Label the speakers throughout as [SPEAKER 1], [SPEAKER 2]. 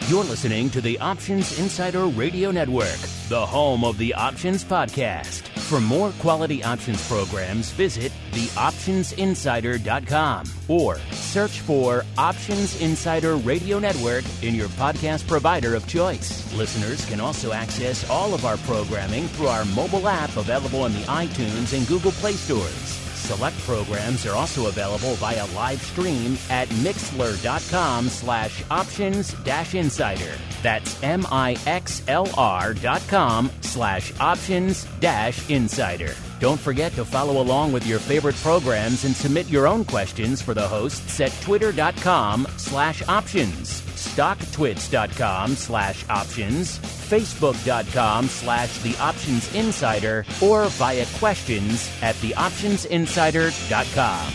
[SPEAKER 1] You're listening to the Options Insider Radio Network, the home of the Options Podcast. For more quality options programs, visit theoptionsinsider.com or search for Options Insider Radio Network in your podcast provider of choice. Listeners can also access all of our programming through our mobile app available in the iTunes and Google Play stores. Select programs are also available via live stream at mixlr.com/options-insider. That's mixlr.com/options-insider. Don't forget to follow along with your favorite programs and submit your own questions for the hosts at twitter.com/options, stocktwits.com/options, facebook.com/theoptionsinsider, or via questions at theoptionsinsider.com.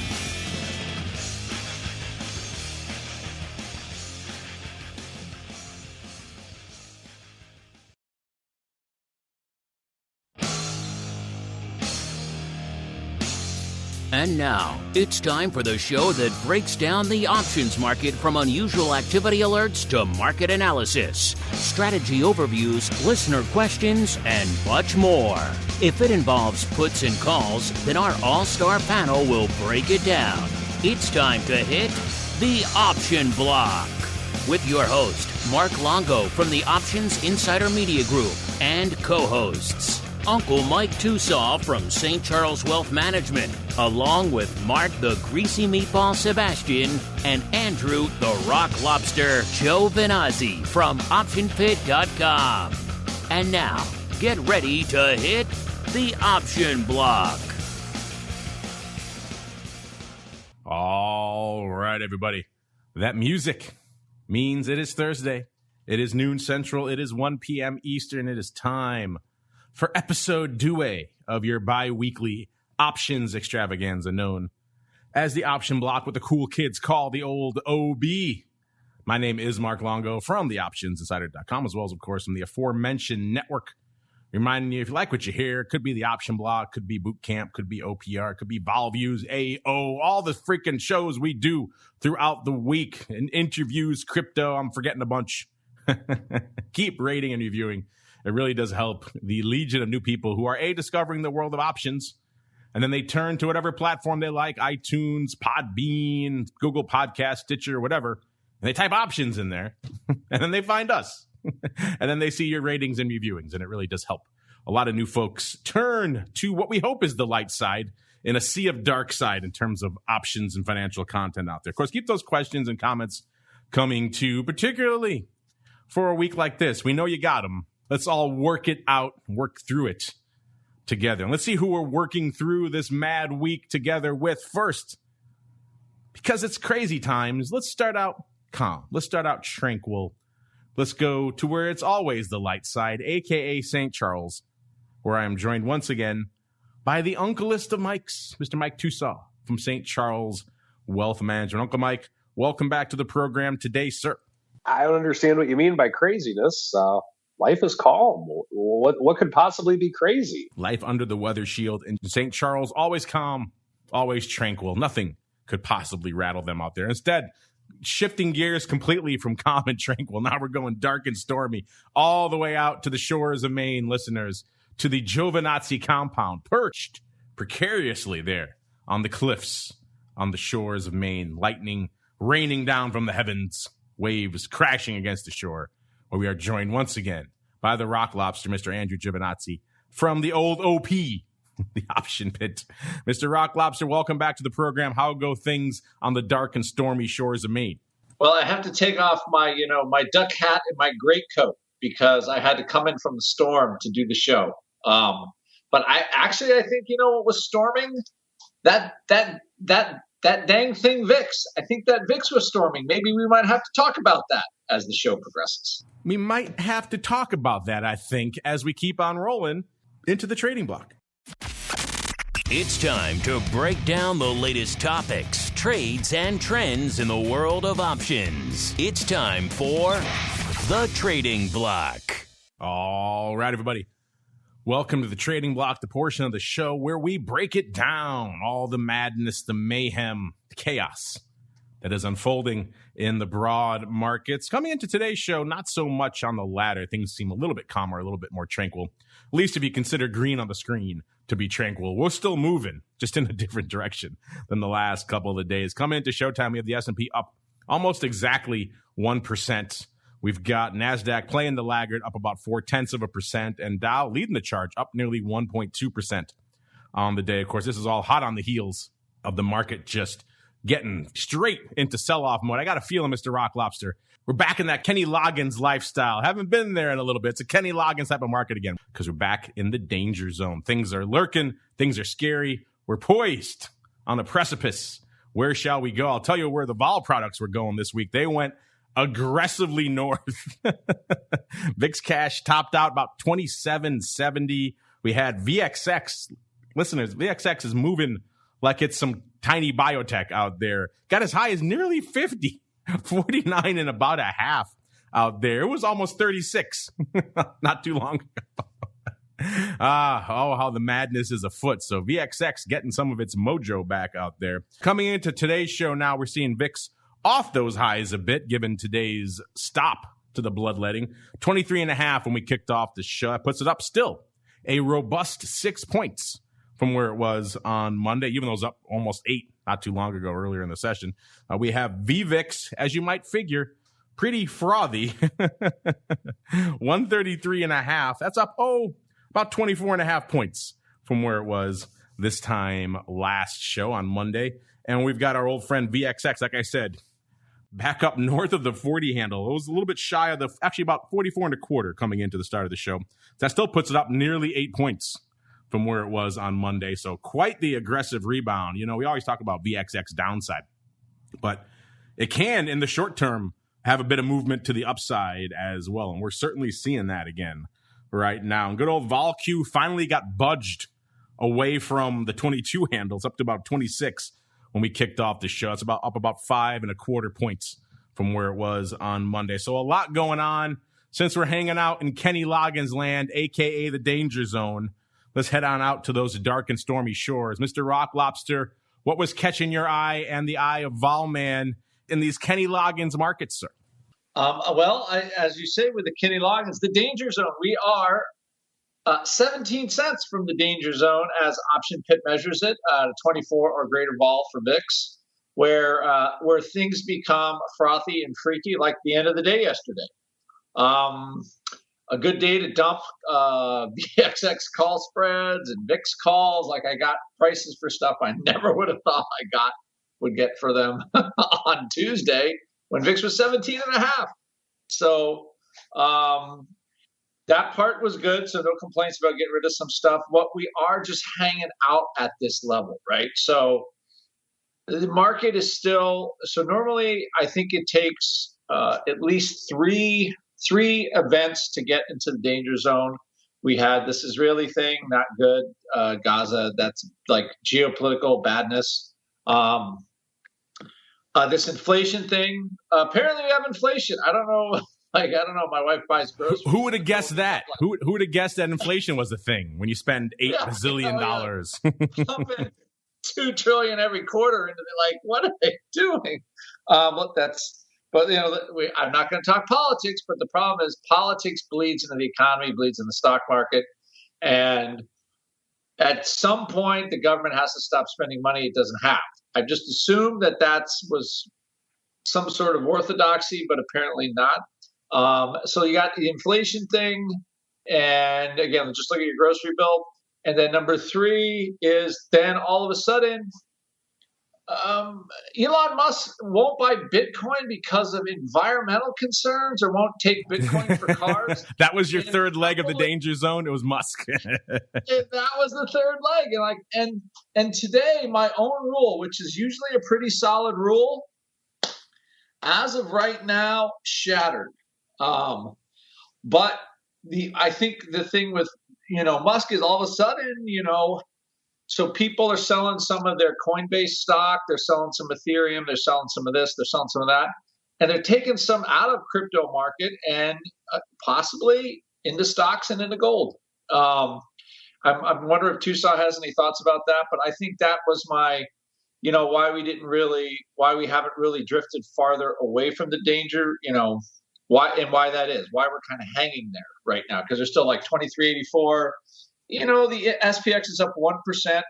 [SPEAKER 1] And now, it's time for the show that breaks down the options market from unusual activity alerts to market analysis, strategy overviews, listener questions, and much more. If it involves puts and calls, then our all-star panel will break it down. It's time to hit the Option Block with your host, Mark Longo from the Options Insider Media Group, and co-hosts, Uncle Mike TOSAW from St. Charles Wealth Management, along with Mark the Greasy Meatball Sebastian and Andrew the Rock Lobster GIOVINAZZI from OptionPit.com. And now, get ready to hit the Option Block.
[SPEAKER 2] All right, everybody. That music means it is Thursday. It is noon Central. It is 1 p.m. Eastern. It is time for episode 2 of your bi-weekly options extravaganza known as the Option Block, what the cool kids call the old OB. My name is Mark Longo from the OptionsInsider.com, as well as, of course, from the aforementioned network. Reminding you, if you like what you hear, it could be the Option Block, could be Boot Camp, could be OPR, could be Vol Views, AO, all the freaking shows we do throughout the week, and interviews, crypto, I'm forgetting a bunch. Keep rating and reviewing. It really does help the legion of new people who are, discovering the world of options, and then they turn to whatever platform they like, iTunes, Podbean, Google Podcast, Stitcher, whatever, and they type options in there, and then they find us. And then they see your ratings and reviewings, and it really does help a lot of new folks turn to what we hope is the light side in a sea of dark side in terms of options and financial content out there. Of course, keep those questions and comments coming too, particularly for a week like this. We know you got them. Let's all work it out, work through it together. And let's see who we're working through this mad week together with first. Because it's crazy times, let's start out calm. Let's start out tranquil. Let's go to where it's always the light side, a.k.a. St. Charles, where I am joined once again by the uncleest of Mikes, Mr. Mike TOSAW from St. Charles Wealth Management. Uncle Mike, welcome back to the program today, sir.
[SPEAKER 3] I don't understand what you mean by craziness. Life is calm. What could possibly be crazy?
[SPEAKER 2] Life under the weather shield in St. Charles, always calm, always tranquil. Nothing could possibly rattle them out there. Instead, shifting gears completely from calm and tranquil. Now we're going dark and stormy all the way out to the shores of Maine, listeners, to the GIOVINAZZI compound, perched precariously there on the cliffs on the shores of Maine, lightning raining down from the heavens, waves crashing against the shore, where we are joined once again by the Rock Lobster, Mr. Andrew GIOVINAZZI from the old OP, the Option Pit. Mr. Rock Lobster, welcome back to the program. How go things on the dark and stormy shores of Maine?
[SPEAKER 4] Well, I have to take off my, my duck hat and my greatcoat because I had to come in from the storm to do the show. But I think, what was storming? That dang thing VIX. I think that VIX was storming. Maybe we might have to talk about that as the show progresses.
[SPEAKER 2] We might have to talk about that, I think, as we keep on rolling into the trading block.
[SPEAKER 1] It's time to break down the latest topics, trades, and trends in the world of options. It's time for the Trading Block.
[SPEAKER 2] All right, everybody. Welcome to the Trading Block, the portion of the show where we break it down, all the madness, the mayhem, the chaos that is unfolding in the broad markets. Coming into today's show, not so much on the latter. Things seem a little bit calmer, a little bit more tranquil. At least if you consider green on the screen to be tranquil. We're still moving, just in a different direction than the last couple of days. Coming into showtime, we have the S&P up almost exactly 1%. We've got NASDAQ playing the laggard, up about 0.4%, and Dow leading the charge, up nearly 1.2% on the day. Of course, this is all hot on the heels of the market just getting straight into sell-off mode. I got a feeling, Mr. Rock Lobster, we're back in that Kenny Loggins lifestyle. Haven't been there in a little bit. It's a Kenny Loggins type of market again because we're back in the danger zone. Things are lurking. Things are scary. We're poised on the precipice. Where shall we go? I'll tell you where the vol products were going this week. They went aggressively north. VIX cash topped out about 27.70. We had VXX. Listeners, VXX is moving like it's some tiny biotech out there. Got as high as nearly 50, 49 and about a half out there. It was almost 36 not too long ago. How the madness is afoot. So VXX getting some of its mojo back out there. Coming into today's show now, we're seeing VIX off those highs a bit, given today's stop to the bloodletting. 23.5 when we kicked off the show. That puts it up still a robust 6 points from where it was on Monday, even though it was up almost 8 not too long ago, earlier in the session. We have VVIX, as you might figure, pretty frothy. 133.5. That's up, about 24.5 points from where it was this time last show on Monday. And we've got our old friend VXX, like I said, back up north of the 40 handle. It was a little bit shy of actually about 44.25 coming into the start of the show. That still puts it up nearly 8 points from where it was on Monday. So quite the aggressive rebound. You know, we always talk about VXX downside, but it can, in the short term, have a bit of movement to the upside as well. And we're certainly seeing that again right now. And good old VolQ finally got budged away from the 22 handles up to about 26 when we kicked off the show. It's up about 5.25 points from where it was on Monday. So a lot going on. Since we're hanging out in Kenny Loggins land, a.k.a. the danger zone, let's head on out to those dark and stormy shores. Mr. Rock Lobster, what was catching your eye and the eye of Volman in these Kenny Loggins markets, sir?
[SPEAKER 4] As you say, with the Kenny Loggins, the danger zone, we are 17 cents from the danger zone as Option Pit measures it, 24 or greater vol for VIX, where things become frothy and freaky like the end of the day yesterday. A good day to dump VXX call spreads and VIX calls. Like, I got prices for stuff I never would have thought would get for them on Tuesday when VIX was 17.5. So that part was good. So no complaints about getting rid of some stuff. What we are just hanging out at this level, right? So the market is still, so normally I think it takes at least three events to get into the danger zone. We had this Israeli thing, not good. Gaza, that's like geopolitical badness. This inflation thing. Apparently, we have inflation. I don't know. I don't know. My wife buys groceries.
[SPEAKER 2] Who would have guessed that? Who would have guessed that inflation was a thing when you spend $8 bazillion?
[SPEAKER 4] Pumping $2 trillion every quarter into the, like, what are they doing? But you know, I'm not going to talk politics. But the problem is, politics bleeds into the economy, bleeds in the stock market, and at some point, the government has to stop spending money it doesn't have. I've just assumed that was some sort of orthodoxy, but apparently not. So you got the inflation thing, and again, just look at your grocery bill. And then number 3 is then all of a sudden, Elon Musk won't buy Bitcoin because of environmental concerns, or won't take Bitcoin for cars.
[SPEAKER 2] That was your third leg of the danger zone. It was Musk.
[SPEAKER 4] That was the third leg. And today, my own rule, which is usually a pretty solid rule, as of right now, shattered. But I think the thing with, Musk is all of a sudden, so people are selling some of their Coinbase stock, they're selling some Ethereum, they're selling some of this, they're selling some of that, and they're taking some out of crypto market and possibly into stocks and into gold. I'm wondering if TOSAW has any thoughts about that, but I think that was my, why we haven't really drifted farther away from the danger, why that is, why we're kind of hanging there right now, because they're still like 2384. The SPX is up 1%,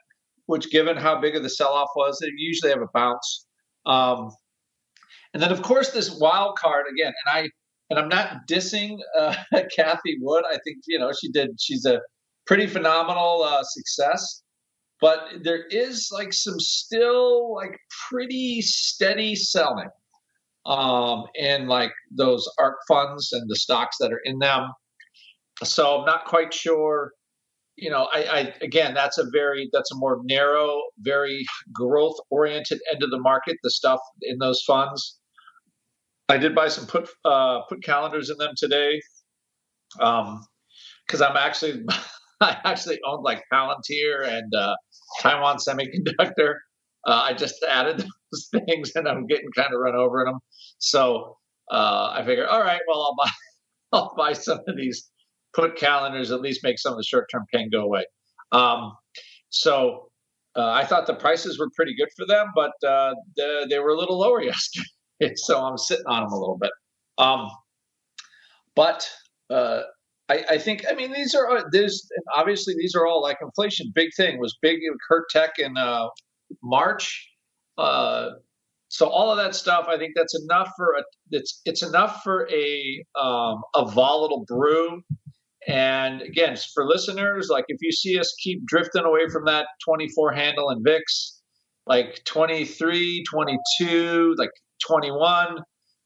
[SPEAKER 4] which, given how big of the sell-off was, they usually have a bounce. And then, of course, this wild card again, and I'm not dissing Kathy Wood. I think she's a pretty phenomenal success. But there is like some still like pretty steady selling in like those ARC funds and the stocks that are in them. So I'm not quite sure. Again, that's a more narrow, very growth oriented end of the market, the stuff in those funds. I did buy some put calendars in them today because I actually owned like Palantir and Taiwan Semiconductor. I just added those things and I'm getting kind of run over in them. So I figured, all right, well, I'll buy some of these put calendars, at least make some of the short-term pain go away. So I thought the prices were pretty good for them, but they were a little lower yesterday. So I'm sitting on them a little bit. But I think, these are all like inflation. Big thing was big. Kurt Tech in March. So all of that stuff, I think that's enough it's enough for a volatile brew. And again, for listeners, like if you see us keep drifting away from that 24 handle in VIX, like 23, 22, like 21,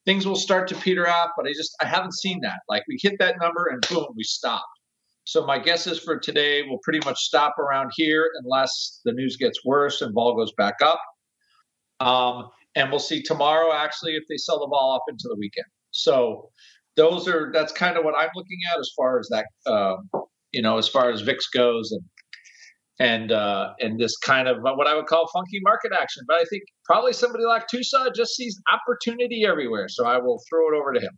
[SPEAKER 4] things will start to peter out. But I haven't seen that. Like we hit that number and boom, we stopped. So my guess is for today, we'll pretty much stop around here unless the news gets worse and vol goes back up. And we'll see tomorrow, actually, if they sell the vol up into the weekend. So that's kind of what I'm looking at as far as that, as far as VIX goes and this kind of what I would call funky market action. But I think probably somebody like TOSAW just sees opportunity everywhere. So I will throw it over to him.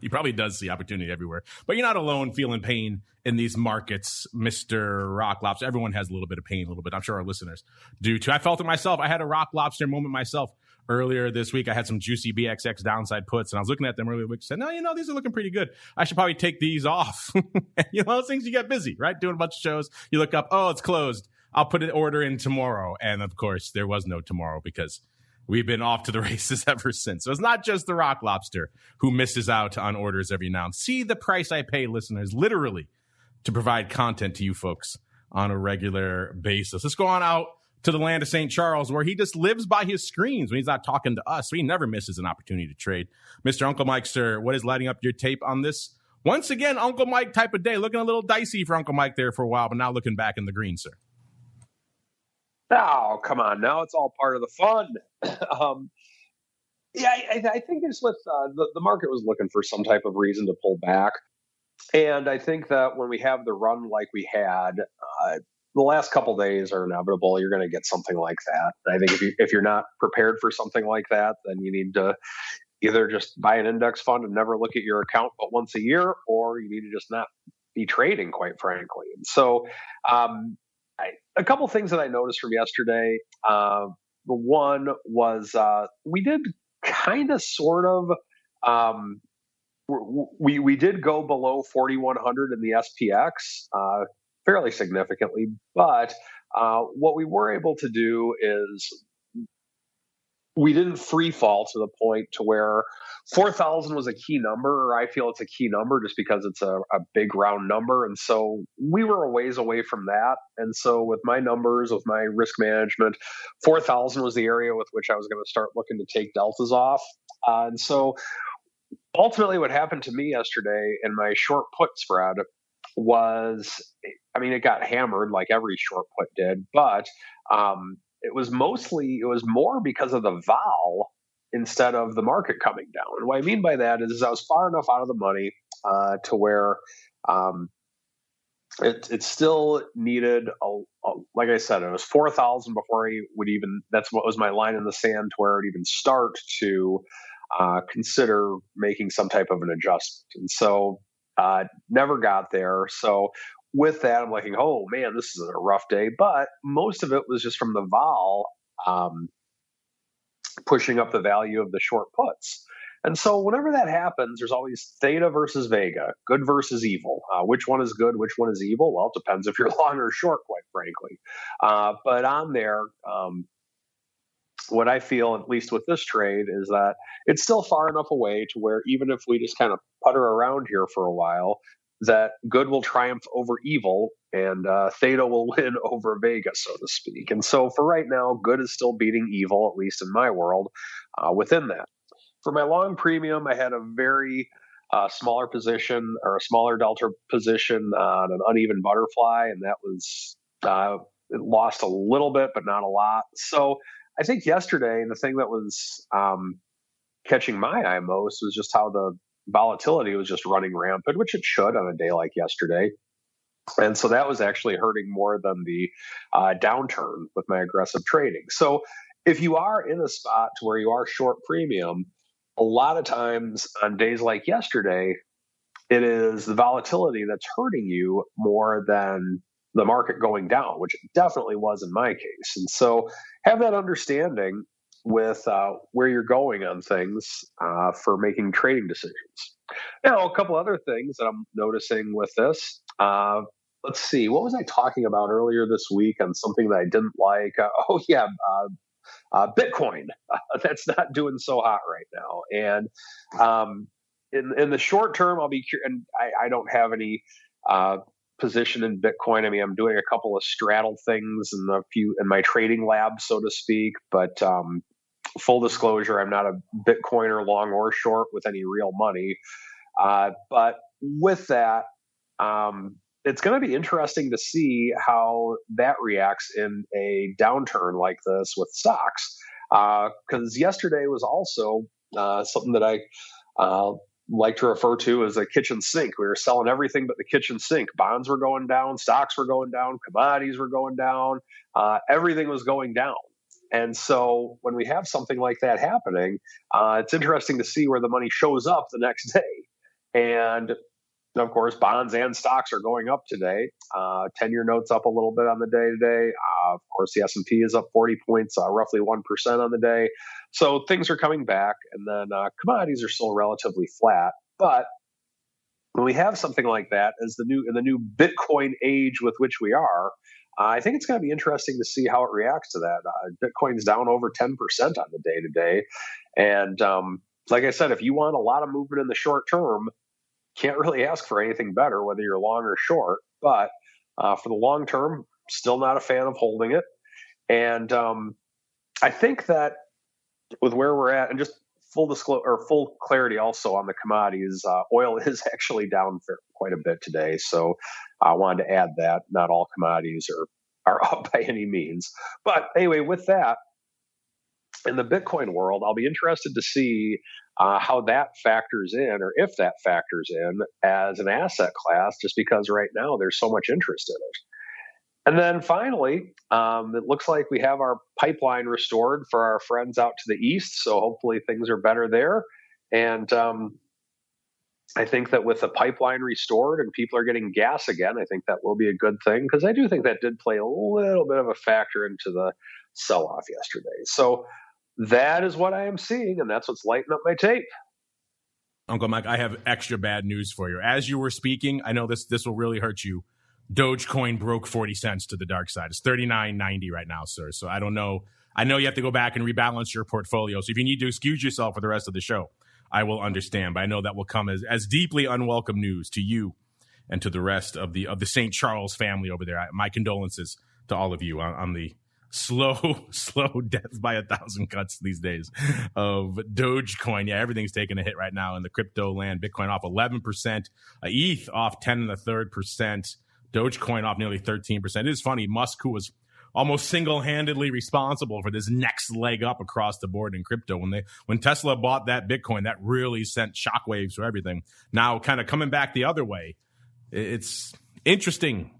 [SPEAKER 2] He probably does see opportunity everywhere. But you're not alone feeling pain in these markets, Mr. Rock Lobster. Everyone has a little bit of pain, a little bit. I'm sure our listeners do too. I felt it myself. I had a Rock Lobster moment myself. Earlier this week, I had some juicy BXX downside puts, and I was looking at them earlier this week and said, no, these are looking pretty good. I should probably take these off. Those things, you get busy, right? Doing a bunch of shows. You look up, oh, it's closed. I'll put an order in tomorrow. And of course, there was no tomorrow because we've been off to the races ever since. So it's not just the Rock Lobster who misses out on orders every now and then. See the price I pay, listeners, literally, to provide content to you folks on a regular basis. Let's go on out to the land of St. Charles, where he just lives by his screens when he's not talking to us. So he never misses an opportunity to trade. Mr. Uncle Mike, sir, what is lighting up your tape on this? Once again, Uncle Mike type of day. Looking a little dicey for Uncle Mike there for a while, but now looking back in the green, sir.
[SPEAKER 3] Oh, come on. Now it's all part of the fun. I think it's with the market was looking for some type of reason to pull back. And I think that when we have the run like we had, the last couple of days are inevitable. You're going to get something like that. I think if you're not prepared for something like that, then you need to either just buy an index fund and never look at your account but once a year, or you need to just not be trading, quite frankly. And so a couple things that I noticed from yesterday. The one was we did kind of sort of we did go below 4,100 in the SPX. Fairly significantly, but what we were able to do is we didn't free fall to the point to where 4,000 was a key number, or I feel it's a key number just because it's a big round number. And so we were a ways away from that. And so with my numbers, with my risk management, 4,000 was the area with which I was going to start looking to take deltas off. And so ultimately what happened to me yesterday in my short put spread was, it got hammered like every short put did, but it was more because of the vol instead of the market coming down. And what I mean by that is I was far enough out of the money to where it still needed, like I said, it was 4,000 before I would even, that's what was my line in the sand to where it would even start to consider making some type of an adjustment. And so never got there. So with that, I'm like, oh man, this is a rough day. But most of it was just from the vol pushing up the value of the short puts. And so whenever that happens, there's always theta versus vega, good versus evil. Which one is good? Which one is evil? Well, it depends if you're long or short, quite frankly. But on there, what I feel, at least with this trade, is that it's still far enough away to where even if we just kind of putter around here for a while, that good will triumph over evil and theta will win over vega, so to speak. And so for right now, good is still beating evil, at least in my world, within that. For my long premium, I had a very smaller position, or a smaller delta position on an uneven butterfly, and that was it lost a little bit, but not a lot. So I think yesterday, the thing that was catching my eye most was just how the volatility was just running rampant, which it should on a day like yesterday. And so that was actually hurting more than the downturn with my aggressive trading. So if you are in a spot to where you are short premium, a lot of times on days like yesterday, it is the volatility that's hurting you more than the market going down, which it definitely was in my case. And so have that understanding with where you're going on things for making trading decisions. Now, a couple other things that I'm noticing with this. Let's see, what was I talking about earlier this week on something that I didn't like? Bitcoin. That's not doing so hot right now. And in the short term, I'll be curious, and I don't have any position in Bitcoin. I mean, I'm doing a couple of straddle things in my trading lab, so to speak. But full disclosure, I'm not a Bitcoiner long or short with any real money. But with that, it's going to be interesting to see how that reacts in a downturn like this with stocks. Because yesterday was also something that I like to refer to as a kitchen sink. We were selling everything but the kitchen sink. Bonds were going down, stocks were going down, commodities were going down, everything was going down. And so when we have something like that happening, it's interesting to see where the money shows up the next day. And of course, bonds and stocks are going up today. 10-year notes up a little bit on the day today. Of course, the S&P is up 40 points, roughly 1% on the day. So things are coming back, and then commodities are still relatively flat. But when we have something like that, in the new Bitcoin age with which we are, I think it's going to be interesting to see how it reacts to that. Bitcoin's down over 10% on the day today, and like I said, if you want a lot of movement in the short term, can't really ask for anything better, whether you're long or short. But for the long term, still not a fan of holding it. And I think that with where we're at, and just full clarity also on the commodities, oil is actually down quite a bit today. So I wanted to add that. Not all commodities are up by any means. But anyway, with that, in the Bitcoin world, I'll be interested to see how that factors in, or if that factors in as an asset class, just because right now there's so much interest in it. And then finally, it looks like we have our pipeline restored for our friends out to the east. So hopefully things are better there. And I think that with the pipeline restored and people are getting gas again, I think that will be a good thing, because I do think that did play a little bit of a factor into the sell-off yesterday. So that is what I am seeing, and that's what's lighting up my tape.
[SPEAKER 2] Uncle Mike, I have extra bad news for you. As you were speaking, I know this will really hurt you. Dogecoin broke 40 cents to the dark side. It's $39.90 right now, sir. So I don't know. I know you have to go back and rebalance your portfolio. So if you need to excuse yourself for the rest of the show, I will understand. But I know that will come as deeply unwelcome news to you and to the rest of the St. Charles family over there. My condolences to all of you on the slow death by 1,000 cuts these days of Dogecoin. Yeah, everything's taking a hit right now in the crypto land. Bitcoin off 11%, ETH off 10.33%, Dogecoin off nearly 13%. It is funny, Musk, who was almost single-handedly responsible for this next leg up across the board in crypto. When Tesla bought that Bitcoin, that really sent shockwaves for everything. Now, kind of coming back the other way, it's interesting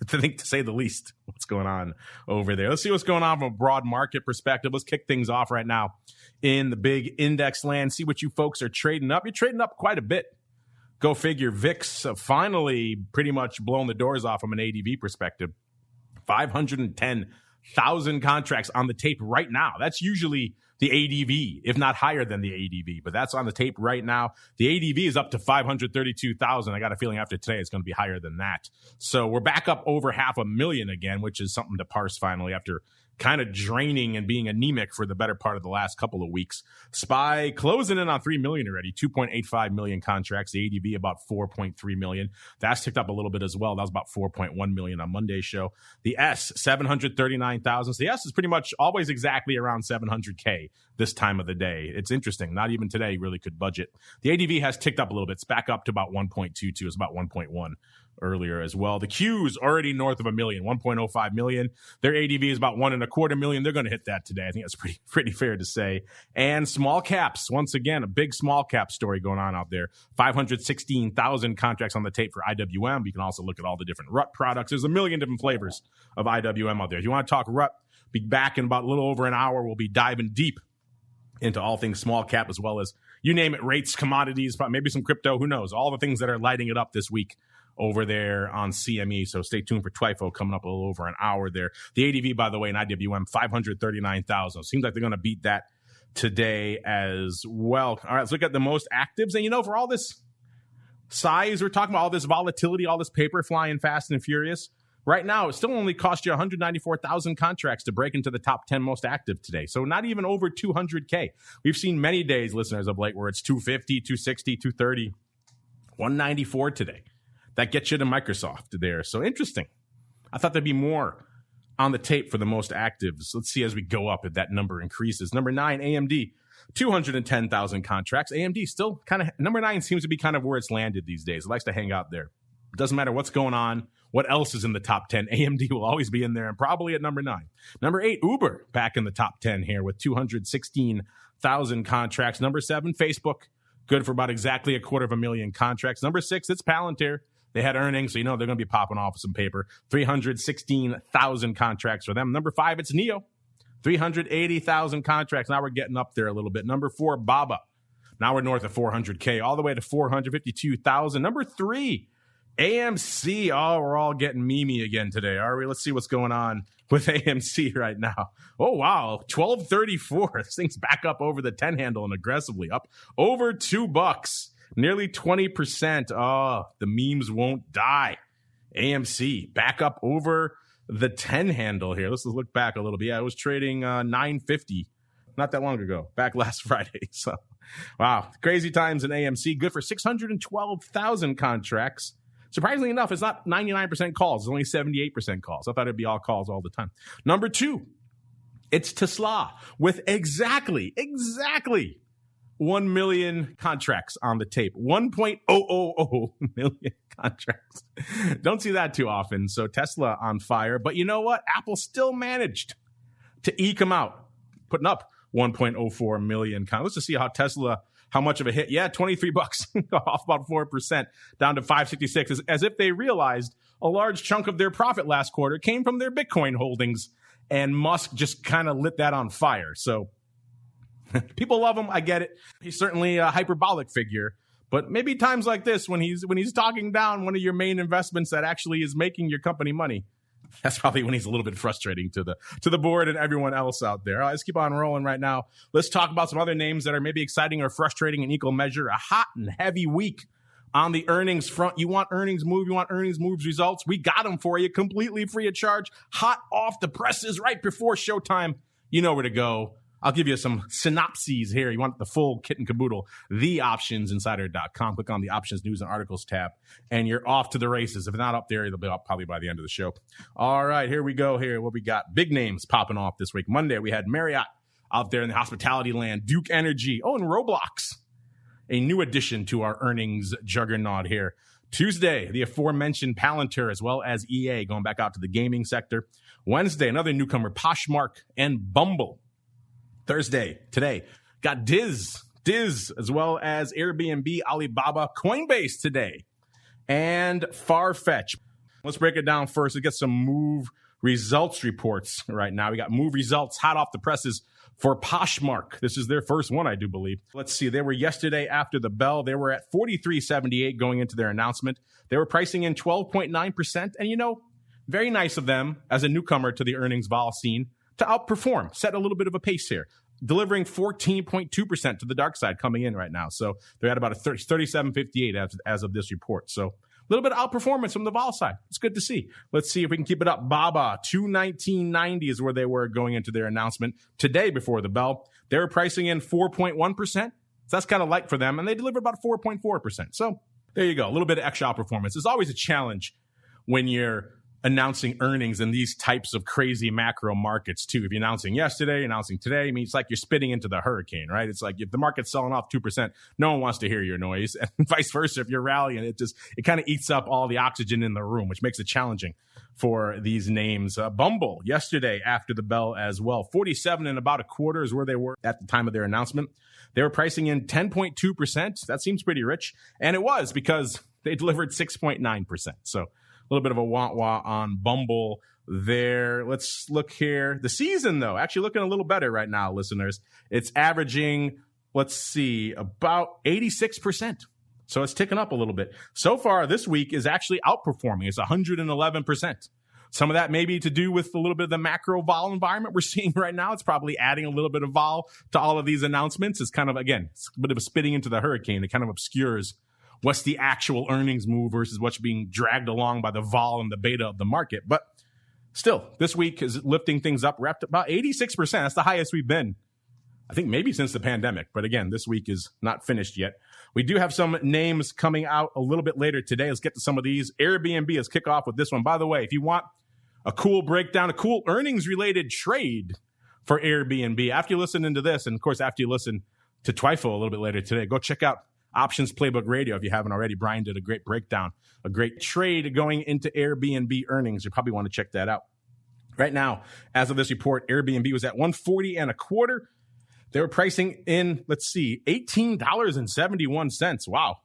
[SPEAKER 2] to say the least, what's going on over there. Let's see what's going on from a broad market perspective. Let's kick things off right now in the big index land. See what you folks are trading up. You're trading up quite a bit. Go figure. VIX finally pretty much blown the doors off from an ADV perspective. 510 1,000 contracts on the tape right now. That's usually the ADV, if not higher than the ADV, but that's on the tape right now. The ADV is up to 532,000. I got a feeling after today it's going to be higher than that. So we're back up over 500,000 again, which is something to parse finally after kind of draining and being anemic for the better part of the last couple of weeks. SPY closing in on 3 million already, 2.85 million contracts. The ADV about 4.3 million. That's ticked up a little bit as well. That was about 4.1 million on Monday's show. The S, 739,000. So the S is pretty much always exactly around 700K this time of the day. It's interesting. Not even today really could budget. The ADV has ticked up a little bit. It's back up to about 1.22. It's about 1.1 earlier as well. The Q's already north of a million, 1.05 million. Their ADV is about 1.25 million. They're going to hit that today. I think that's pretty fair to say. And small caps, once again, a big small cap story going on out there. 516,000 contracts on the tape for IWM. You can also look at all the different RUT products. There's a million different flavors of IWM out there. If you want to talk RUT, be back in about a little over an hour. We'll be diving deep into all things small cap as well as, you name it, rates, commodities, maybe some crypto, who knows, all the things that are lighting it up this week over there on CME. So stay tuned for TWIFO coming up a little over an hour there. The ADV, by the way, in IWM, 539,000. Seems like they're going to beat that today as well. All right, let's look at the most actives. And, for all this size, we're talking about all this volatility, all this paper flying fast and furious. Right now, it still only cost you 194,000 contracts to break into the top 10 most active today. So not even over 200K. We've seen many days, listeners, of late where it's 250, 260, 230, 194 today. That gets you to Microsoft there. So interesting. I thought there'd be more on the tape for the most actives. Let's see as we go up if that number increases. Number 9, AMD, 210,000 contracts. AMD still kind of, number 9 seems to be kind of where it's landed these days. It likes to hang out there. It doesn't matter what's going on, what else is in the top 10. AMD will always be in there and probably at number 9. Number 8, Uber, back in the top 10 here with 216,000 contracts. Number 7, Facebook, good for about exactly 250,000 contracts. Number 6, it's Palantir. They had earnings, so they're going to be popping off some paper. 316,000 contracts for them. Number 5, it's NEO. 380,000 contracts. Now we're getting up there a little bit. Number 4, BABA. Now we're north of 400K, all the way to 452,000. Number 3, AMC. Oh, we're all getting memey again today, are we? Let's see what's going on with AMC right now. Oh, wow. 1234. This thing's back up over the 10 handle and aggressively up over $2. Nearly 20%. Oh, the memes won't die. AMC back up over the 10 handle here. Let's look back a little bit. Yeah, it was trading $9.50 not that long ago, back last Friday. So, wow, crazy times in AMC. Good for 612,000 contracts. Surprisingly enough, it's not 99% calls. It's only 78% calls. I thought it'd be all calls all the time. Number 2, it's TOSAW with exactly 1 million contracts on the tape. 1.000 million contracts. Don't see that too often. So Tesla on fire. But you know what? Apple still managed to eke them out, putting up 1.04 million contracts. Let's just see how much of a hit. Yeah, $23, off about 4%, down to 566, as if they realized a large chunk of their profit last quarter came from their Bitcoin holdings, and Musk just kind of lit that on fire. So people love him. I get it. He's certainly a hyperbolic figure, but maybe times like this, when he's talking down one of your main investments that actually is making your company money, that's probably when he's a little bit frustrating to the board and everyone else out there. All right, let's keep on rolling right now. Let's talk about some other names that are maybe exciting or frustrating in equal measure. A hot and heavy week on the earnings front. You want earnings move, you want earnings moves results. We got them for you completely free of charge, hot off the presses right before showtime. You know where to go. I'll give you some synopses here. You want the full kit and caboodle, theoptionsinsider.com. Click on the options, news, and articles tab, and you're off to the races. If not up there, it'll be up probably by the end of the show. All right, here we go. Here, what we got? Big names popping off this week. Monday, we had Marriott out there in the hospitality land, Duke Energy. Oh, and Roblox, a new addition to our earnings juggernaut here. Tuesday, the aforementioned Palantir, as well as EA, going back out to the gaming sector. Wednesday, another newcomer, Poshmark and Bumble. Thursday, today, got Diz, as well as Airbnb, Alibaba, Coinbase today, and Farfetch. Let's break it down first. Let's get some move results reports right now. We got move results hot off the presses for Poshmark. This is their first one, I do believe. Let's see. They were yesterday after the bell. They were at 43.78 going into their announcement. They were pricing in 12.9%. And very nice of them as a newcomer to the earnings vol scene to outperform, set a little bit of a pace here, delivering 14.2% to the dark side coming in right now. So they're at about a 37.58 as of this report. So a little bit of outperformance from the vol side. It's good to see. Let's see if we can keep it up. BABA, 219.90 is where they were going into their announcement today before the bell. They were pricing in 4.1%. So that's kind of light for them. And they delivered about 4.4%. So there you go. A little bit of extra outperformance. It's always a challenge when you're announcing earnings in these types of crazy macro markets too. If you're announcing yesterday, announcing today, I mean, it's like you're spitting into the hurricane, right? It's like if the market's selling off 2%, no one wants to hear your noise. And vice versa, if you're rallying, it kind of eats up all the oxygen in the room, which makes it challenging for these names. Bumble yesterday after the bell as well. 47 and about a quarter is where they were at the time of their announcement. They were pricing in 10.2%. That seems pretty rich. And it was because they delivered 6.9%. So a little bit of a wah-wah on Bumble there. Let's look here. The season, though, actually looking a little better right now, listeners. It's averaging, let's see, about 86%. So it's ticking up a little bit. So far, this week is actually outperforming. It's 111%. Some of that may be to do with a little bit of the macro vol environment we're seeing right now. It's probably adding a little bit of vol to all of these announcements. It's kind of, again, it's a bit of a spitting into the hurricane. It kind of obscures what's the actual earnings move versus what's being dragged along by the vol and the beta of the market. But still, this week is lifting things up. We're up to about 86%. That's the highest we've been, I think, maybe since the pandemic. But again, this week is not finished yet. We do have some names coming out a little bit later today. Let's get to some of these. Airbnb, let's kick off with this one. By the way, if you want a cool breakdown, a cool earnings-related trade for Airbnb, after you listen into this, and of course, after you listen to Twifo a little bit later today, go check out Options Playbook Radio if you haven't already. Brian did a great breakdown, a great trade going into Airbnb earnings. You probably want to check that out. Right now, as of this report, Airbnb was at $140 and a quarter. They were pricing in, let's see, $18.71. Wow.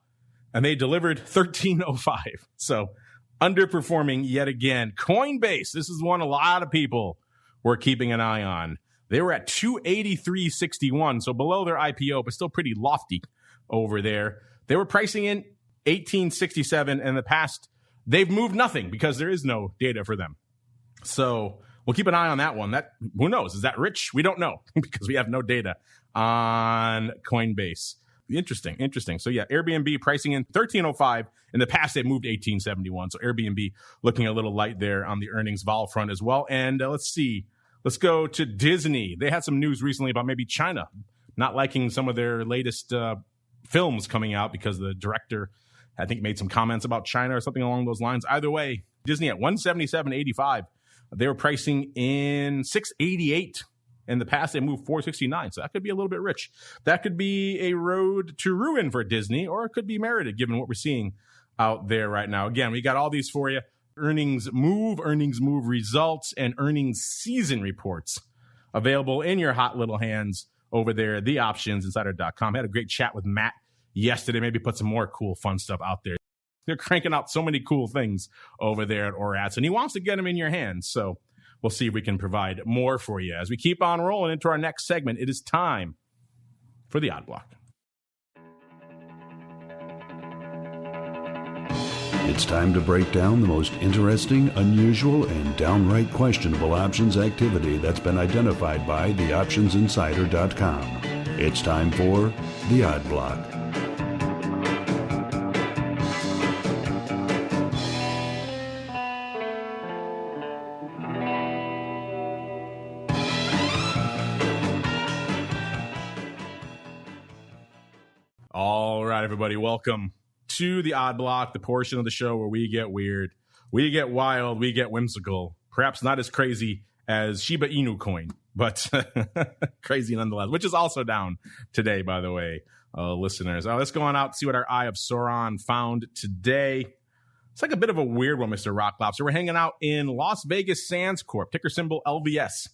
[SPEAKER 2] And they delivered $13.05. So underperforming yet again. Coinbase, this is one a lot of people were keeping an eye on. They were at $283.61, so below their IPO, but still pretty lofty over there. They were pricing in $18.67 in the past. They've moved nothing because there is no data for them. So we'll keep an eye on that one. That, who knows? Is that rich? We don't know because we have no data on Coinbase. Interesting. So yeah, Airbnb pricing in $13.05. In the past, they moved $18.71. So Airbnb looking a little light there on the earnings vol front as well. And let's see. Let's go to Disney. They had some news recently about maybe China not liking some of their latest films coming out because the director, I think, made some comments about China or something along those lines. Either way, Disney at $177.85. They were pricing in $688. In the past, they moved $469. So that could be a little bit rich. That could be a road to ruin for Disney, or it could be merited given what we're seeing out there right now. Again, we got all these for you. Earnings move results, and earnings season reports available in your hot little hands over there at theoptionsinsider.com. I had a great chat with Matt yesterday. Maybe put some more cool, fun stuff out there. They're cranking out so many cool things over there at ORATS, and he wants to get them in your hands. So we'll see if we can provide more for you. As we keep on rolling into our next segment, it is time for the Odd Block.
[SPEAKER 5] It's time to break down the most interesting, unusual, and downright questionable options activity that's been identified by theoptionsinsider.com. It's time for the Odd Block.
[SPEAKER 2] All right, everybody, welcome to the Odd Block, the portion of the show where we get weird, we get wild, we get whimsical. Perhaps not as crazy as Shiba Inu coin, but crazy nonetheless, which is also down today, by the way, listeners. Let's go on out and see what our Eye of Sauron found today. It's like a bit of a weird one, Mr. Rock Lobster. We're hanging out in Las Vegas Sands Corp, ticker symbol LVS.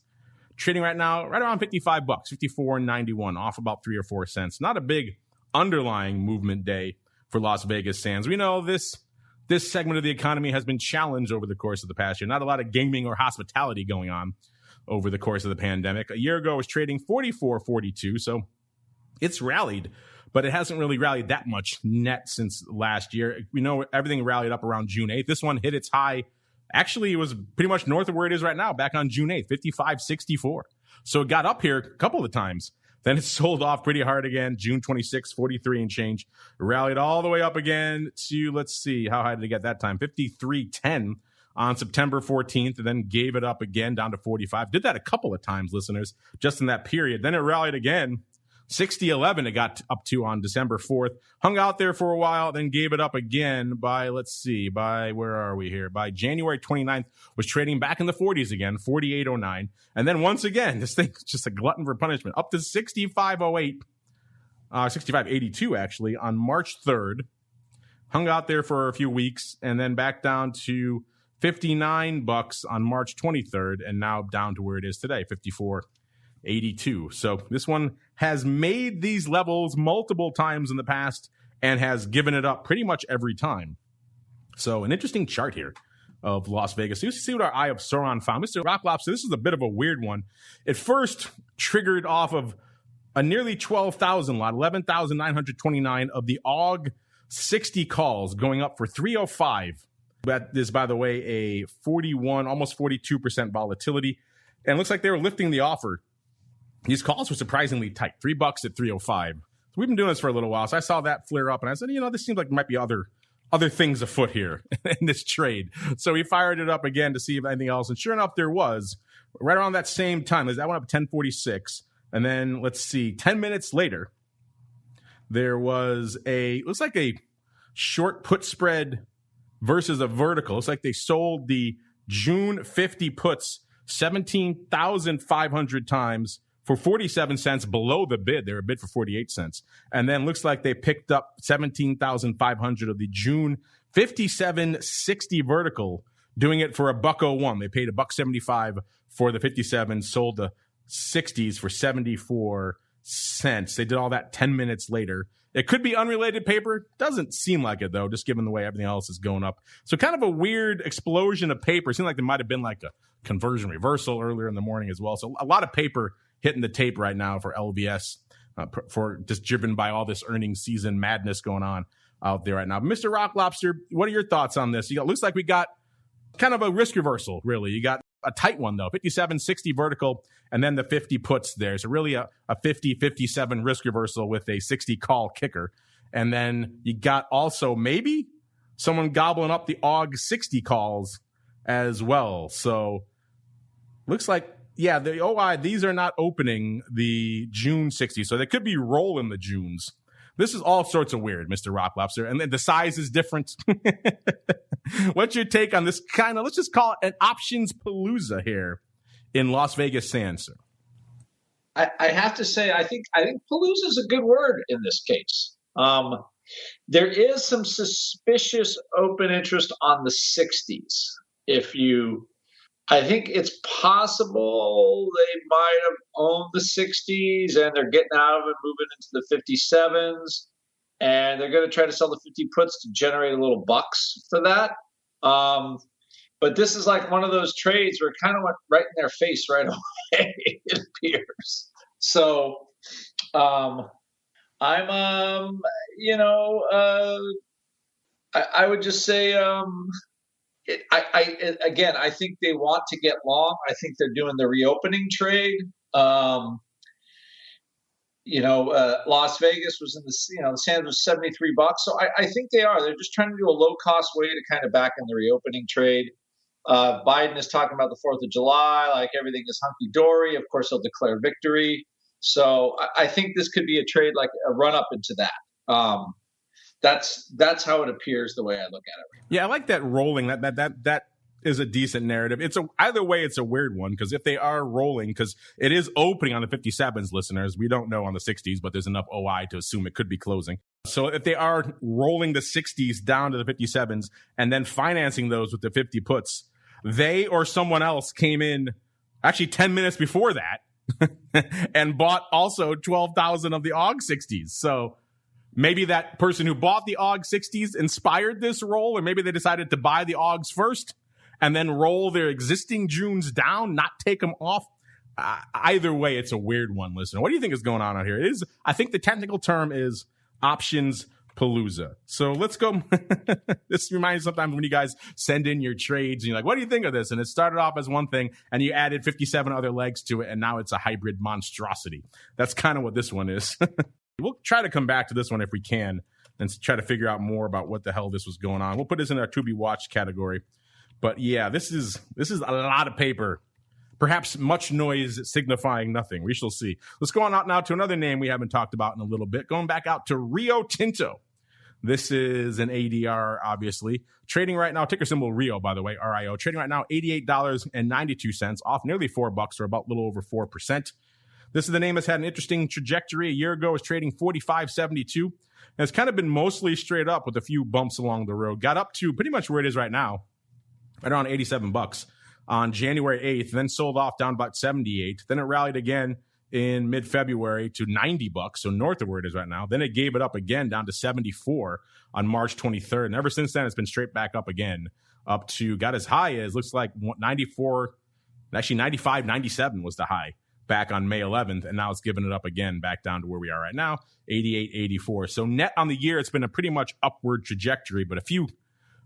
[SPEAKER 2] Trading right now right around $55, $54.91, off about 3 or 4 cents. Not a big underlying movement day for Las Vegas Sands. We know this segment of the economy has been challenged over the course of the past year. Not a lot of gaming or hospitality going on over the course of the pandemic. A year ago, it was trading $44.42, so it's rallied, but it hasn't really rallied that much net since last year. We know everything rallied up around June 8th. This one hit its high Actually, it was pretty much north of where it is right now, back on June 8th, 55.64. So it got up here a couple of times. Then it sold off pretty hard again, June 26th, 43 and change. Rallied all the way up again to, let's see, how high did it get that time? 53.10 on September 14th, and then gave it up again down to 45. Did that a couple of times, listeners, just in that period. Then it rallied again. 60.11 it got up to on December 4th. Hung out there for a while, then gave it up again by, where are we here? By January 29th, was trading back in the 40s again, 48.09. And then once again, this thing's just a glutton for punishment, up to 65.08, 65.82 actually, on March 3rd. Hung out there for a few weeks, and then back down to $59 on March 23rd, and now down to where it is today, 54.82. So this one has made these levels multiple times in the past and has given it up pretty much every time. So an interesting chart here of Las Vegas. So you see what our eye of Sauron found. Mr. Rock Lobster, this is a bit of a weird one. It first triggered off of a nearly 12,000 lot, 11,929 of the AUG 60 calls going up for 305. That is, by the way, a 41, almost 42% volatility. And it looks like they were lifting the offer. These calls were surprisingly tight, $3 at 305. So we've been doing this for a little while. So I saw that flare up and I said, this seems like there might be other things afoot here in this trade. So we fired it up again to see if anything else. And sure enough, there was right around that same time. That went up 1046. And then let's see, 10 minutes later, there was looks like a short put spread versus a vertical. Looks like they sold the June 50 puts 17,500 times for 47 cents below the bid. They were bid for 48 cents. And then looks like they picked up 17,500 of the June 57.60 vertical, doing it for $1.01. They paid $1.75 for the 57, sold the 60s for 74 cents. They did all that 10 minutes later. It could be unrelated paper. Doesn't seem like it, though, just given the way everything else is going up. So kind of a weird explosion of paper. It seemed like there might have been like a conversion reversal earlier in the morning as well. So a lot of paper hitting the tape right now for LVS, for just driven by all this earnings season madness going on out there right now. Mr. Rock Lobster, what are your thoughts on this? Looks like we got kind of a risk reversal, really. You got a tight one, though, 57.60 vertical, and then the 50 puts there. So really a 50-57 risk reversal with a 60 call kicker. And then you got also maybe someone gobbling up the AUG 60 calls as well. So looks like, yeah, the OI, these are not opening the June 60. So they could be rolling the Junes. This is all sorts of weird, Mr. Rock Lobster. And then the size is different. What's your take on this kind of, let's just call it an options palooza here in Las Vegas Sands, sir?
[SPEAKER 4] I have to say, I think palooza is a good word in this case. There is some suspicious open interest on the 60s. I think it's possible they might have owned the 60s and they're getting out of it, moving into the 57s, and they're going to try to sell the 50 puts to generate a little bucks for that. But this is like one of those trades where it kind of went right in their face right away, it appears. So I would just say, I think they want to get long. I think they're doing the reopening trade. Las Vegas was in the Sands was $73. So I think they are. They're just trying to do a low cost way to kind of back in the reopening trade. Biden is talking about the 4th of July, like everything is hunky dory. Of course, he'll declare victory. So I think this could be a trade, like a run up into that. That's how it appears the way I look at it.
[SPEAKER 2] Yeah, I like that rolling. That is a decent narrative. Either way, it's a weird one, because if they are rolling, because it is opening on the 57s, listeners, we don't know on the 60s, but there's enough OI to assume it could be closing. So if they are rolling the 60s down to the 57s and then financing those with the 50 puts, they or someone else came in actually 10 minutes before that and bought also 12,000 of the AUG 60s. So maybe that person who bought the AUG 60s inspired this roll, or maybe they decided to buy the AUGs first and then roll their existing Junes down, not take them off. Either way, it's a weird one, listener. What do you think is going on out here? I think the technical term is options Palooza. So let's go. This reminds me sometimes when you guys send in your trades and you're like, what do you think of this? And it started off as one thing and you added 57 other legs to it. And now it's a hybrid monstrosity. That's kind of what this one is. We'll try to come back to this one if we can and try to figure out more about what the hell this was going on. We'll put this in our to be watched category. But yeah, this is a lot of paper. Perhaps much noise signifying nothing. We shall see. Let's go on out now to another name we haven't talked about in a little bit. Going back out to Rio Tinto. This is an ADR, obviously. Trading right now, ticker symbol RIO, by the way, RIO. Trading right now, $88.92, off nearly $4, or about a little over 4%. This is the name that's had an interesting trajectory. A year ago, it was trading $45.72. And it's kind of been mostly straight up with a few bumps along the road. Got up to pretty much where it is right now, right around $87 on January 8th, then sold off down about 78. Then it rallied again in mid-February to $90, so north of where it is right now. Then it gave it up again down to 74 on March 23rd. And ever since then, it's been straight back up again, up to, got as high as, looks like 94, actually 95, 97 was the high back on May 11th. And now it's given it up again back down to where we are right now, 88, 84. So net on the year, it's been a pretty much upward trajectory, but a few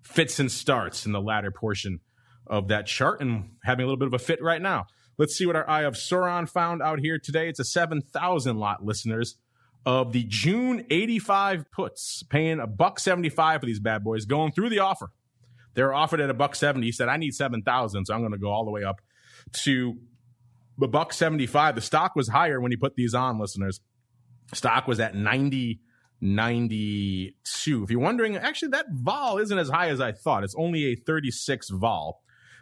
[SPEAKER 2] fits and starts in the latter portion of that chart and having a little bit of a fit right now. Let's see what our Eye of Sauron found out here today. It's a 7,000 lot, listeners, of the June 85 puts, paying $1.75 for these bad boys, going through the offer. They were offered at $1.70. He said, I need 7,000, so I'm going to go all the way up to the $1.75. The stock was higher when he put these on, listeners. Stock was at 90, 92. If you're wondering, actually, that vol isn't as high as I thought. It's only a 36 vol.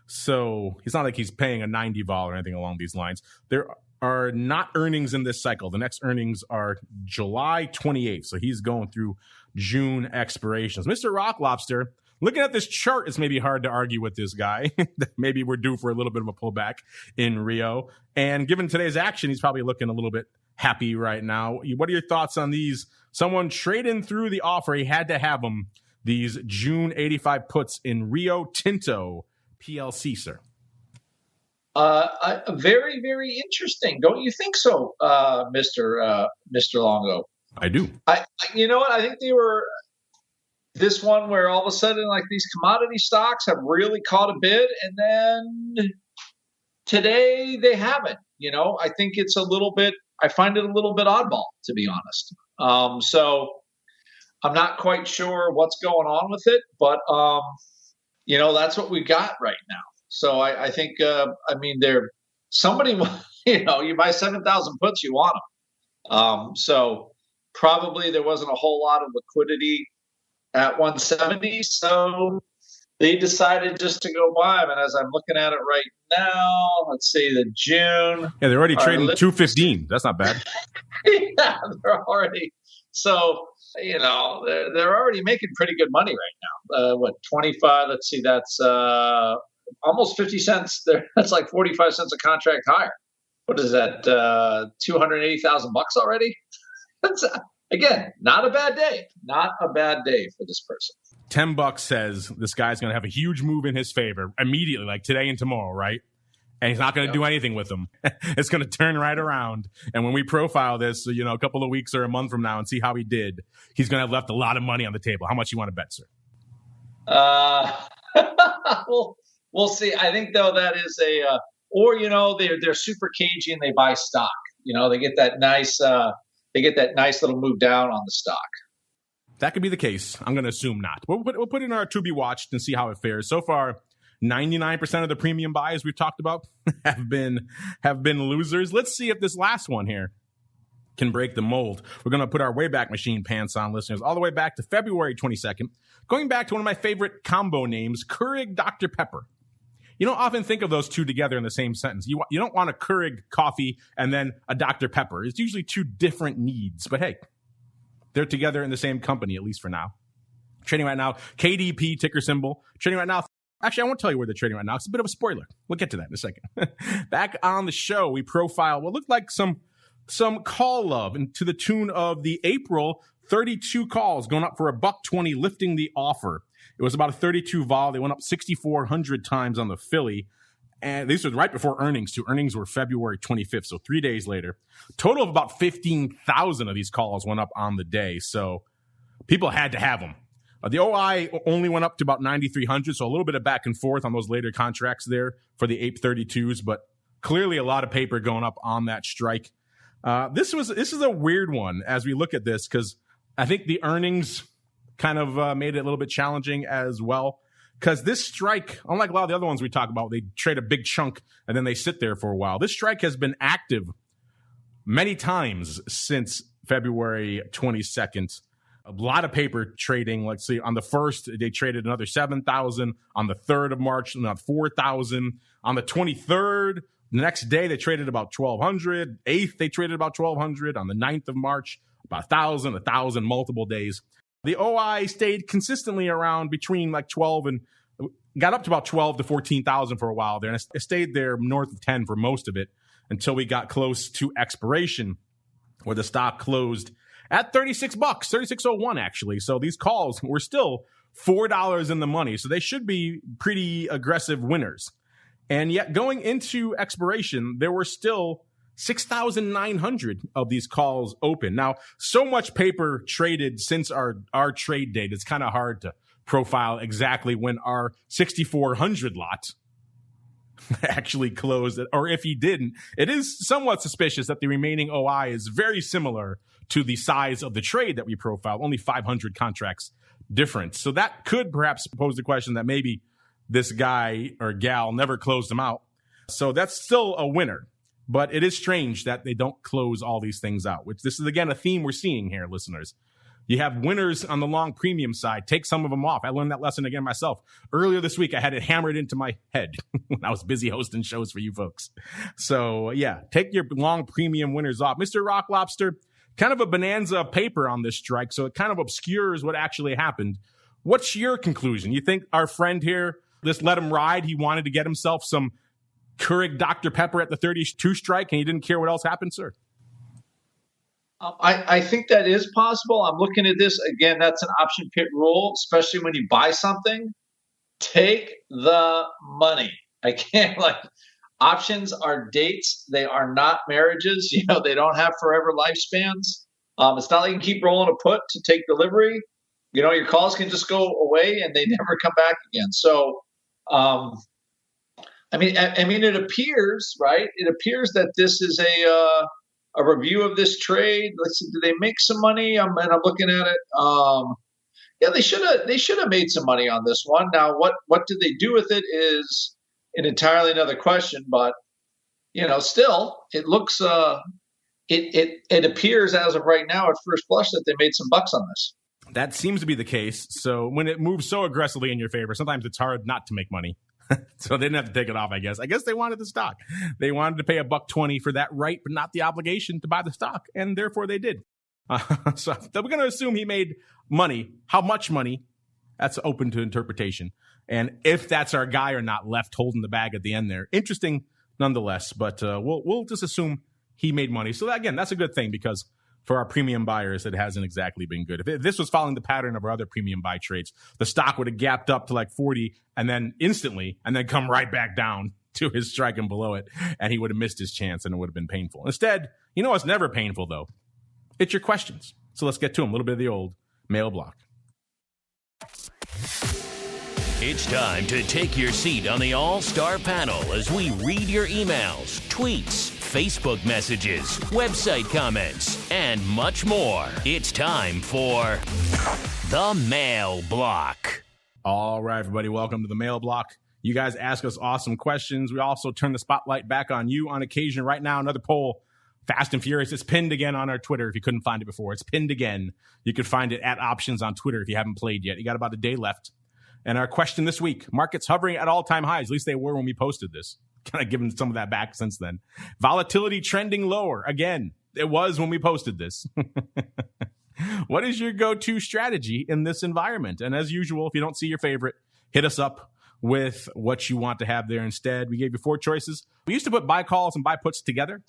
[SPEAKER 2] So it's not like he's paying a 90 vol or anything along these lines. There are not earnings in this cycle. The next earnings are July 28th. So he's going through June expirations. Mr. Rock Lobster, looking at this chart, it's maybe hard to argue with this guy. Maybe we're due for a little bit of a pullback in Rio. And given today's action, he's probably looking a little bit happy right now. What are your thoughts on these? Someone trading through the offer. He had to have them. These June 85 puts in Rio Tinto PLC, sir.
[SPEAKER 4] Very, very interesting. Don't you think so, Mr. Longo?
[SPEAKER 2] I do.
[SPEAKER 4] You know what? I think they were this one where all of a sudden, like, these commodity stocks have really caught a bid, and then today they haven't. You know, I think it's a little bit. I find it a little bit oddball, to be honest. So I'm not quite sure what's going on with it, but you know, that's what we got right now. So I think, I mean, somebody, you know, you buy 7,000 puts, you want them. So probably there wasn't a whole lot of liquidity at 170. So they decided just to go buy them. And as I'm looking at it right now, let's see, the June.
[SPEAKER 2] Yeah, they're already trading 215. That's not bad.
[SPEAKER 4] Yeah, they're already. So, you know, they're already making pretty good money right now. 25? Let's see, that's almost 50 cents. That's like 45 cents a contract higher. What is that? $280,000 already? That's again, not a bad day. Not a bad day for this person.
[SPEAKER 2] $10 says this guy's going to have a huge move in his favor immediately, like today and tomorrow, right? And he's not going to do anything with them. It's going to turn right around. And when we profile this, you know, a couple of weeks or a month from now and see how he did, he's going to have left a lot of money on the table. How much you want to bet, sir?
[SPEAKER 4] We'll see. I think, though, that is or, you know, they're super cagey and they buy stock. You know, they get that nice little move down on the stock.
[SPEAKER 2] That could be the case. I'm going to assume not. We'll put in our to be watched and see how it fares. So far, 99% of the premium buys we've talked about have been losers. Let's see if this last one here can break the mold. We're going to put our Wayback Machine pants on, listeners, all the way back to February 22nd, going back to one of my favorite combo names, Keurig Dr. Pepper. You don't often think of those two together in the same sentence. You don't want a Keurig coffee and then a Dr. Pepper. It's usually two different needs, but hey, they're together in the same company, at least for now. Trading right now, KDP ticker symbol. Trading right now. Actually, I won't tell you where they're trading right now. It's a bit of a spoiler. We'll get to that in a second. Back on the show, we profile what looked like some call love, and to the tune of the April 32 calls going up for $1.20, lifting the offer. It was about a 32 vol. They went up 6,400 times on the Philly. And this was right before earnings, too. Earnings were February 25th, so 3 days later. Total of about 15,000 of these calls went up on the day. So people had to have them. The OI only went up to about 9,300, so a little bit of back and forth on those later contracts there for the 832s, but clearly a lot of paper going up on that strike. This is a weird one as we look at this, because I think the earnings kind of made it a little bit challenging as well. Because this strike, unlike a lot of the other ones we talk about, they trade a big chunk and then they sit there for a while. This strike has been active many times since February 22nd. A lot of paper trading. Let's see, on the 1st, they traded another 7,000. On the 3rd of March, another 4,000. On the 23rd, the next day, they traded about 1,200. 8th, they traded about 1,200. On the 9th of March, about 1,000, multiple days. The OI stayed consistently around between like 12 and got up to about 12 to 14,000 for a while there. And it stayed there north of 10 for most of it until we got close to expiration, where the stock closed at $36, $36.01 actually. So these calls were still $4 in the money. So they should be pretty aggressive winners. And yet going into expiration, there were still 6,900 of these calls open. Now, so much paper traded since our trade date, it's kind of hard to profile exactly when our 6,400 lot actually closed, or if he didn't. It is somewhat suspicious that the remaining OI is very similar to the size of the trade that we profiled, only 500 contracts difference. So that could perhaps pose the question that maybe this guy or gal never closed them out. So that's still a winner. But it is strange that they don't close all these things out, which this is, again, a theme we're seeing here, listeners. You have winners on the long premium side. Take some of them off. I learned that lesson again myself. Earlier this week, I had it hammered into my head when I was busy hosting shows for you folks. So, yeah, take your long premium winners off. Mr. Rock Lobster, kind of a bonanza of paper on this strike, so it kind of obscures what actually happened. What's your conclusion? You think our friend here, just let him ride? He wanted to get himself some Keurig Dr. Pepper at the 32 strike, and he didn't care what else happened, sir?
[SPEAKER 4] I think that is possible. I'm looking at this. Again, that's an option pit rule, especially when you buy something. Take the money. I can't, options are dates. They are not marriages. They don't have forever lifespans. It's not like you can keep rolling a put to take delivery. Your calls can just go away and they never come back again. So, it appears, right? It appears that this is a review of this trade. Let's see, did they make some money? I'm looking at it. Yeah, they should have made some money on this one. Now, what did they do with it is an entirely another question. But still, it looks it appears as of right now at first blush that they made some bucks on this.
[SPEAKER 2] That seems to be the case. So when it moves so aggressively in your favor, sometimes it's hard not to make money. So they didn't have to take it off, I guess. I guess they wanted the stock. They wanted to pay $1.20 for that right, but not the obligation to buy the stock. And therefore they did. So we're going to assume he made money. How much money? That's open to interpretation. And if that's our guy or not left holding the bag at the end there. Interesting nonetheless, but we'll just assume he made money. So again, that's a good thing, because for our premium buyers, it hasn't exactly been good. If this was following the pattern of our other premium buy trades, the stock would have gapped up to like 40 and then instantly, and then come right back down to his strike and below it, and he would have missed his chance and it would have been painful. Instead, what's never painful though? It's your questions. So let's get to them. A little bit of the old mail block.
[SPEAKER 1] It's time to take your seat on the All-Star panel as we read your emails, tweets, Facebook messages, website comments, and much more. It's time for the Mail Block.
[SPEAKER 2] All right, everybody, welcome to the Mail Block. You guys ask us awesome questions. We also turn the spotlight back on you on occasion. Right now, another poll, Fast and Furious. It's pinned again on our Twitter if you couldn't find it before. It's pinned again. You could find it at Options on Twitter if you haven't played yet. You got about a day left. And our question this week, markets hovering at all-time highs. At least they were when we posted this. Kind of given some of that back since then. Volatility trending lower. Again, it was when we posted this. What is your go-to strategy in this environment? And as usual, if you don't see your favorite, hit us up with what you want to have there instead. We gave you 4 choices. We used to put buy calls and buy puts together.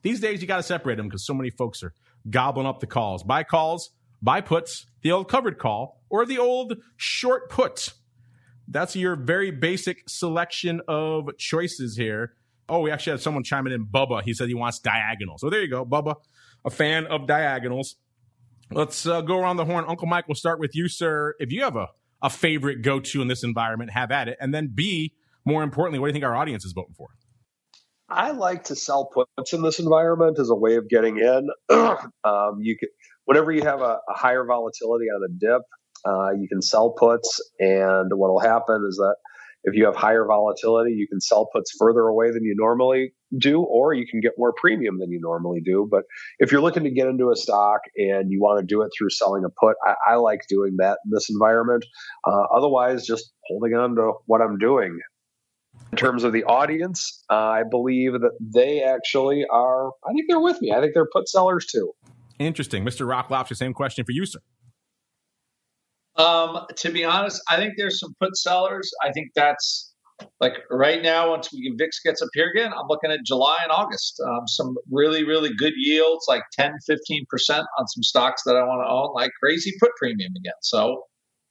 [SPEAKER 2] These days, you got to separate them because so many folks are gobbling up the calls. Buy calls, buy puts, the old covered call, or the old short put. That's your very basic selection of choices here. Oh, we actually had someone chiming in, Bubba. He said he wants diagonals. So there you go, Bubba, a fan of diagonals. Let's go around the horn. Uncle Mike, we'll start with you, sir. If you have a favorite go-to in this environment, have at it. And then B, more importantly, what do you think our audience is voting for?
[SPEAKER 3] I like to sell puts in this environment as a way of getting in. Whenever you have a higher volatility on a dip, you can sell puts, and what will happen is that if you have higher volatility, you can sell puts further away than you normally do, or you can get more premium than you normally do. But if you're looking to get into a stock and you want to do it through selling a put, I like doing that in this environment. Otherwise, just holding on to what I'm doing. In terms of the audience, I believe that they actually are, I think they're with me. I think they're put sellers too.
[SPEAKER 2] Interesting. Mr. Rock Lobster, same question for you, sir.
[SPEAKER 4] To be honest, I think there's some put sellers. I think that's like right now, once VIX gets up here again, I'm looking at July and August. Some really, really good yields, like 10, 15% on some stocks that I want to own, like crazy put premium again. So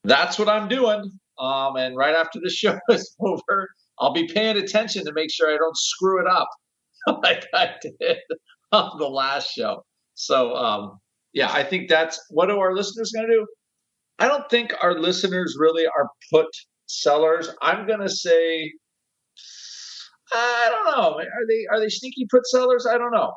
[SPEAKER 4] that's what I'm doing. And right after the show is over, I'll be paying attention to make sure I don't screw it up like I did on the last show. So, yeah, I think that's what are our listeners going to do? I don't think our listeners really are put sellers. I'm going to say, I don't know. Are they sneaky put sellers? I don't know.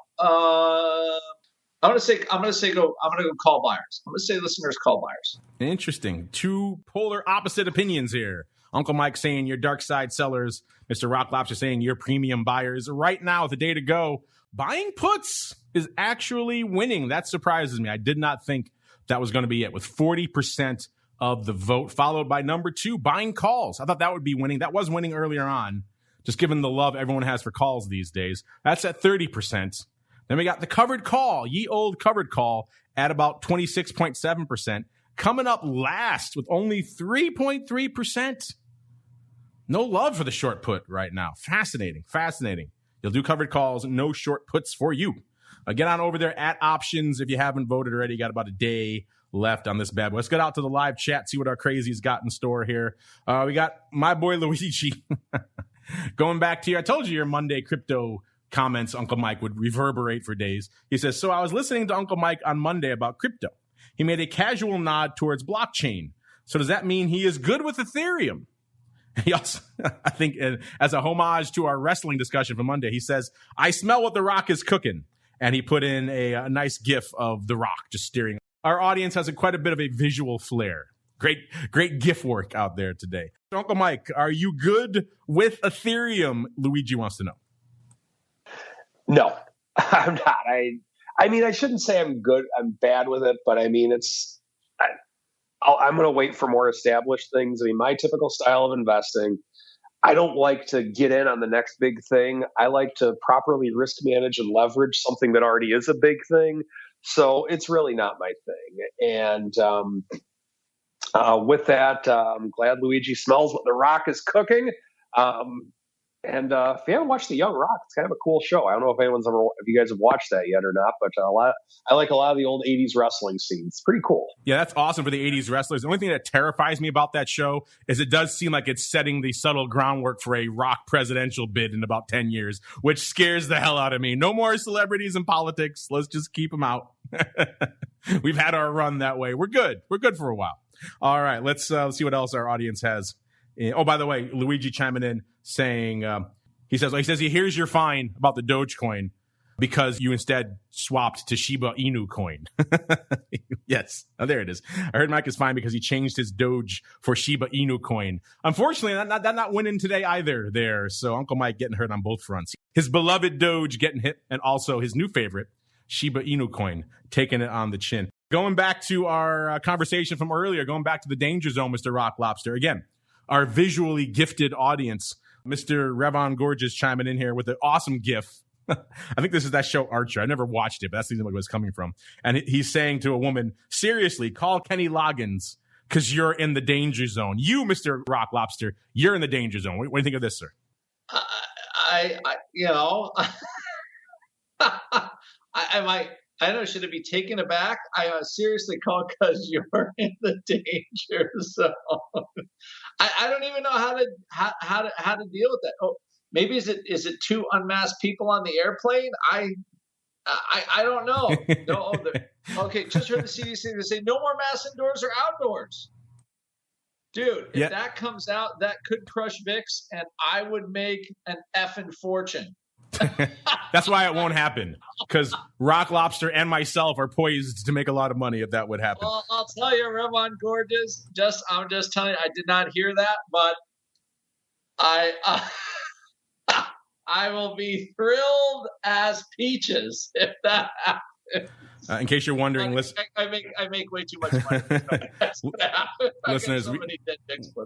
[SPEAKER 4] I'm going to go call buyers. I'm going to say listeners call buyers.
[SPEAKER 2] Interesting. Two polar opposite opinions here. Uncle Mike saying you're dark side sellers. Mr. Rock Lobster saying you're premium buyers. Right now, with the day to go, buying puts is actually winning. That surprises me. I did not think that was going to be it, with 40% of the vote, followed by number 2, buying calls. I thought that would be winning. That was winning earlier on, just given the love everyone has for calls these days. That's at 30%. Then we got the covered call, ye old covered call, at about 26.7%. Coming up last with only 3.3%. No love for the short put right now. Fascinating. You'll do covered calls, no short puts for you. Get on over there at options if you haven't voted already. You got about a day left on this bad boy. Let's get out to the live chat, see what our crazies got in store here. We got my boy Luigi. Going back to I told you your Monday crypto comments, Uncle Mike, would reverberate for days. He says, so I was listening to Uncle Mike on Monday about crypto. He made a casual nod towards blockchain. So does that mean he is good with Ethereum? He also, I think, as a homage to our wrestling discussion from Monday, he says, I smell what The Rock is cooking. And he put in a nice gif of The Rock just steering. Our audience has quite a bit of a visual flair. Great gif work out there today. Uncle Mike, are you good with Ethereum? Luigi wants to know.
[SPEAKER 3] No, I'm not. I mean, I shouldn't say I'm good. I'm bad with it, but I mean, I'm going to wait for more established things. I mean, my typical style of investing, I don't like to get in on the next big thing. I like to properly risk manage and leverage something that already is a big thing. So it's really not my thing. And with that, I'm glad Luigi smells what The Rock is cooking. And if you haven't watched The Young Rock, it's kind of a cool show. I don't know if you guys have watched that yet or not, but I like a lot of the old 80s wrestling scenes. It's pretty cool.
[SPEAKER 2] Yeah, that's awesome for the 80s wrestlers. The only thing that terrifies me about that show is it does seem like it's setting the subtle groundwork for a Rock presidential bid in about 10 years, which scares the hell out of me. No more celebrities in politics. Let's just keep them out. We've had our run that way. We're good. We're good for a while. All right, let's see what else our audience has. Oh, by the way, Luigi chiming in saying, he says he hears your fine about the Dogecoin because you instead swapped to Shiba Inu coin. Yes. Oh, there it is. I heard Mike is fine because he changed his Doge for Shiba Inu coin. Unfortunately, that not winning today either there. So Uncle Mike getting hurt on both fronts. His beloved Doge getting hit, and also his new favorite, Shiba Inu coin, taking it on the chin. Going back to our conversation from earlier, going back to the danger zone, Mr. Rock Lobster. Again, our visually gifted audience, Mr. Revon Gorgeous chiming in here with an awesome gif. I think this is that show Archer. I never watched it, but that's the where it was coming from. And he's saying to a woman, seriously, call Kenny Loggins because you're in the danger zone. You, Mr. Rock Lobster, you're in the danger zone. What do you think of this, sir?
[SPEAKER 4] I don't know, should it be taken aback? I seriously call because you're in the danger zone. I don't even know how to deal with that. Oh, maybe is it two unmasked people on the airplane? I I don't know. No, okay, just heard the CDC. They say no more masks indoors or outdoors. Dude, if that comes out, that could crush VIX, and I would make an effing fortune.
[SPEAKER 2] That's why it won't happen, because Rock Lobster and myself are poised to make a lot of money if that would happen.
[SPEAKER 4] Well, I'll tell you, Ramon Gorgeous, I'm just telling you, I did not hear that, but I will be thrilled as peaches if that happens.
[SPEAKER 2] In case you're wondering,
[SPEAKER 4] I make way too much money.
[SPEAKER 2] Listeners,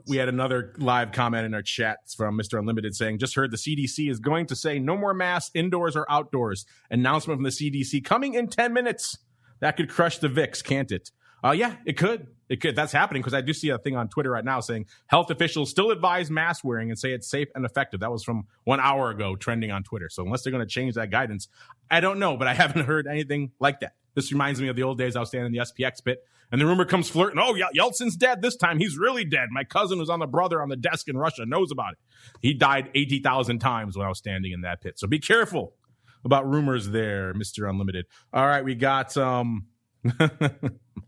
[SPEAKER 2] we had another live comment in our chat from Mr. Unlimited saying, just heard the CDC is going to say no more masks indoors or outdoors. Announcement from the CDC coming in 10 minutes. That could crush the VIX, can't it? Yeah, it could. It could. That's happening because I do see a thing on Twitter right now saying health officials still advise mask wearing and say it's safe and effective. That was from 1 hour ago, trending on Twitter. So unless they're going to change that guidance, I don't know, but I haven't heard anything like that. This reminds me of the old days I was standing in the SPX pit, and the rumor comes flirting, oh, Yeltsin's dead this time. He's really dead. My cousin who's on the brother on the desk in Russia knows about it. He died 80,000 times when I was standing in that pit. So be careful about rumors there, Mr. Unlimited. All right, we got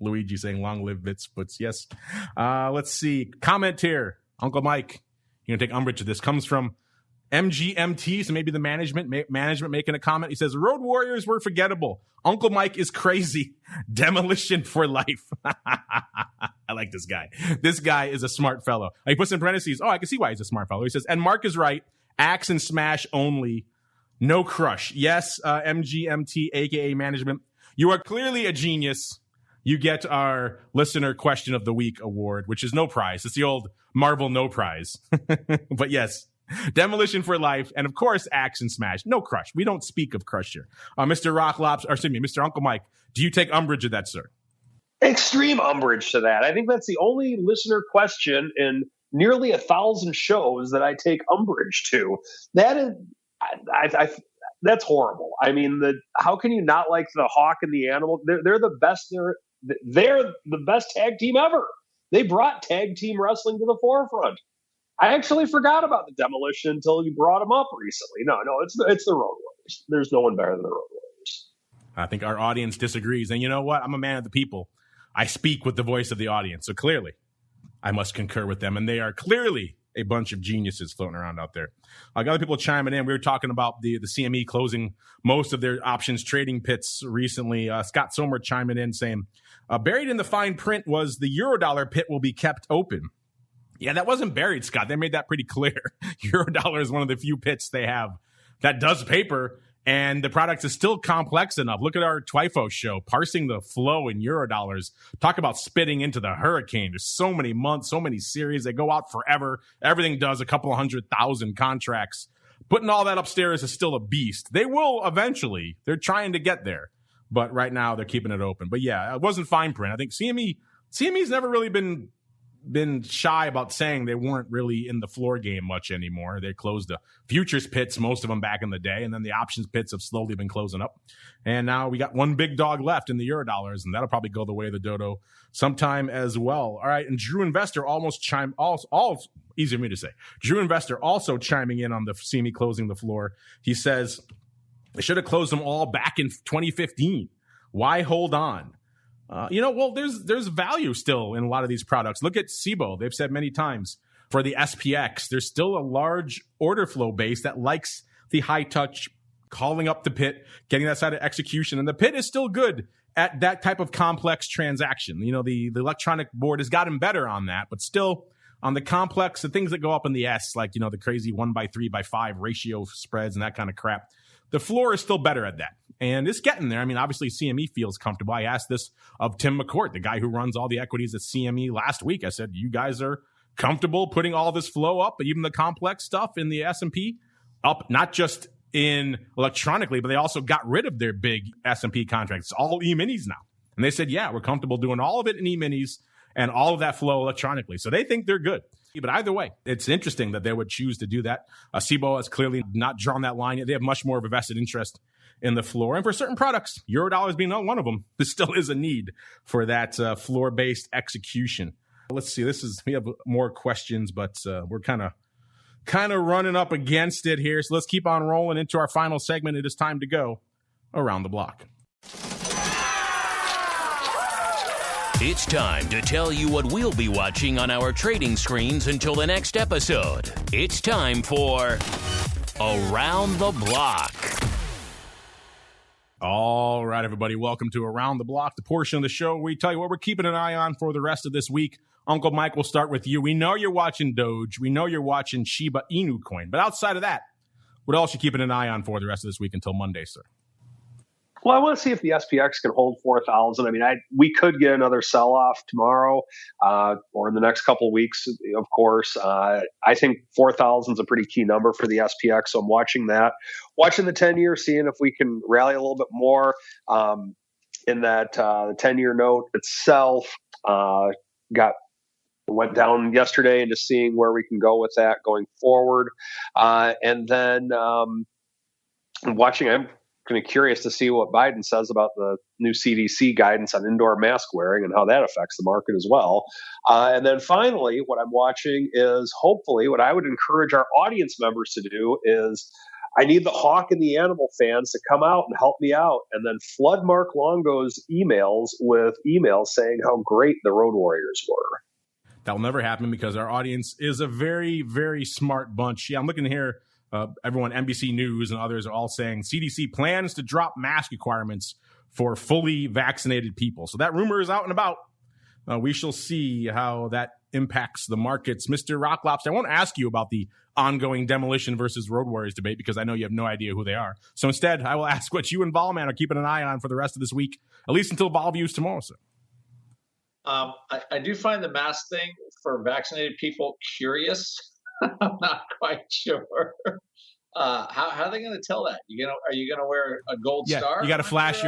[SPEAKER 2] Luigi saying long live Bitsputs. Yes. Let's see. Comment here. Uncle Mike, you're going to take umbrage to this. Comes from MGMT, so maybe the management making a comment. He says, Road Warriors were forgettable. Uncle Mike is crazy. Demolition for life. I like this guy. This guy is a smart fellow. He puts in parentheses, I can see why he's a smart fellow. He says, and Mark is right. Axe and smash only. No crush. Yes, MGMT, a.k.a. management. You are clearly a genius. You get our listener question of the week award, which is no prize. It's the old Marvel no prize. But yes. Demolition for life, and of course, axe and smash. No crush. We don't speak of crush here. Mr. Rock Lobster, or excuse me, Mr. Uncle Mike, do you take umbrage at that, sir?
[SPEAKER 3] Extreme umbrage to that. I think that's the only listener question in nearly 1,000 shows that I take umbrage to. That is, that's horrible. I mean, how can you not like the Hawk and the Animal? They're the best. They're the best tag team ever. They brought tag team wrestling to the forefront. I actually forgot about the Demolition until you brought them up recently. No, it's the Road Warriors. There's no one better than the Road Warriors.
[SPEAKER 2] I think our audience disagrees. And you know what? I'm a man of the people. I speak with the voice of the audience. So clearly, I must concur with them. And they are clearly a bunch of geniuses floating around out there. I got other people chiming in. We were talking about the CME closing most of their options trading pits recently. Scott Somer chiming in saying, buried in the fine print was the Eurodollar pit will be kept open. Yeah, that wasn't buried, Scott. They made that pretty clear. Eurodollar is one of the few pits they have that does paper, and the product is still complex enough. Look at our TWIFO show, parsing the flow in Eurodollars. Talk about spitting into the hurricane. There's so many months, so many series. They go out forever. Everything does a couple of 100,000 contracts. Putting all that upstairs is still a beast. They will eventually. They're trying to get there. But right now, they're keeping it open. But yeah, it wasn't fine print. I think CME's never really been shy about saying they weren't really in the floor game much anymore. They closed the futures pits, most of them back in the day, and then the options pits have slowly been closing up. And now we got one big dog left in the Eurodollars, and that'll probably go the way of the dodo sometime as well. All right, and Drew Investor easier for me to say. Drew Investor also chiming in on the CME closing the floor. He says they should have closed them all back in 2015. Why hold on? There's value still in a lot of these products. Look at SIBO. They've said many times for the SPX, there's still a large order flow base that likes the high touch, calling up the pit, getting that side of execution. And the pit is still good at that type of complex transaction. The electronic board has gotten better on that, but still on the complex, the things that go up in the S, like, the crazy 1/3/5 ratio spreads and that kind of crap. The floor is still better at that. And it's getting there. I mean, obviously, CME feels comfortable. I asked this of Tim McCourt, the guy who runs all the equities at CME last week. I said, you guys are comfortable putting all this flow up, but even the complex stuff in the S&P up, not just in electronically, but they also got rid of their big S&P contracts. It's all E-minis now. And they said, yeah, we're comfortable doing all of it in E-minis and all of that flow electronically. So they think they're good. But either way, it's interesting that they would choose to do that. SIBO has clearly not drawn that line yet. They have much more of a vested interest in the floor. And for certain products, Eurodollars being one of them, there still is a need for that floor-based execution. Let's see. We have more questions, but we're kind of running up against it here. So let's keep on rolling into our final segment. It is time to go Around the Block.
[SPEAKER 1] It's time to tell you what we'll be watching on our trading screens until the next episode. It's time for Around the Block.
[SPEAKER 2] All right, everybody, welcome to Around the Block, the portion of the show where we tell you what we're keeping an eye on for the rest of this week. Uncle Mike, we'll start with you. We know you're watching Doge. We know you're watching Shiba Inu coin. But outside of that, what else are you keeping an eye on for the rest of this week until Monday, sir?
[SPEAKER 3] Well, I want to see if the SPX can hold 4,000. I mean, we could get another sell-off tomorrow or in the next couple of weeks, of course. I think 4,000 is a pretty key number for the SPX, so I'm watching that. Watching the 10-year, seeing if we can rally a little bit more in that the 10-year note itself. Went down yesterday and just seeing where we can go with that going forward. And then watching, I'm kind of curious to see what Biden says about the new CDC guidance on indoor mask wearing and how that affects the market as well. And then finally, what I'm watching is hopefully what I would encourage our audience members to do is I need the hawk and the animal fans to come out and help me out and then flood Mark Longo's emails with emails saying how great the Road Warriors were.
[SPEAKER 2] That will never happen because our audience is a very, very smart bunch. Yeah, I'm looking here. Everyone, NBC News and others are all saying CDC plans to drop mask requirements for fully vaccinated people. So that rumor is out and about. We shall see how that impacts the markets. Mr. Rock Lobster, I won't ask you about the ongoing demolition versus Road Warriors debate because I know you have no idea who they are. So instead, I will ask what you and Volman are keeping an eye on for the rest of this week, at least until Vol Views tomorrow, sir.
[SPEAKER 4] I do find the mask thing for vaccinated people curious. I'm not quite sure. How are they going to tell that? Are you going to wear a gold star?
[SPEAKER 2] You got to flash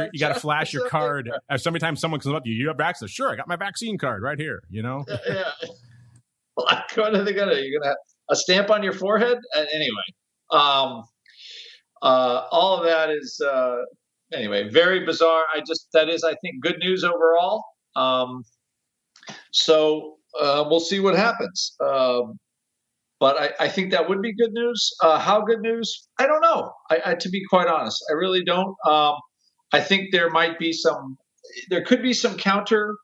[SPEAKER 2] your card. Every time someone comes up to you, you have vaccine. Sure, I got my vaccine card right here.
[SPEAKER 4] Yeah. Like, what are they going to? You're going to have a stamp on your forehead? Anyway, all of that is very bizarre. That is, I think, good news overall. So we'll see what happens. But I think that would be good news. How good news? I don't know. To be quite honest, I really don't. I think there could be some counter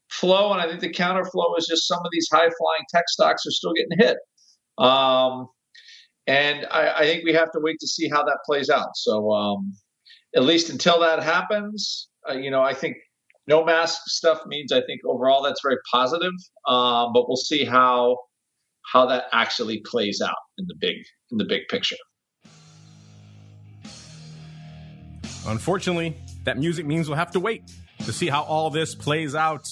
[SPEAKER 4] flow, and I think the counter flow is just some of these high flying tech stocks are still getting hit. And I think we have to wait to see how that plays out. So at least until that happens, I think no mask stuff means I think overall that's very positive. But we'll see how that actually plays out in the big picture.
[SPEAKER 2] Unfortunately, that music means we'll have to wait to see how all this plays out.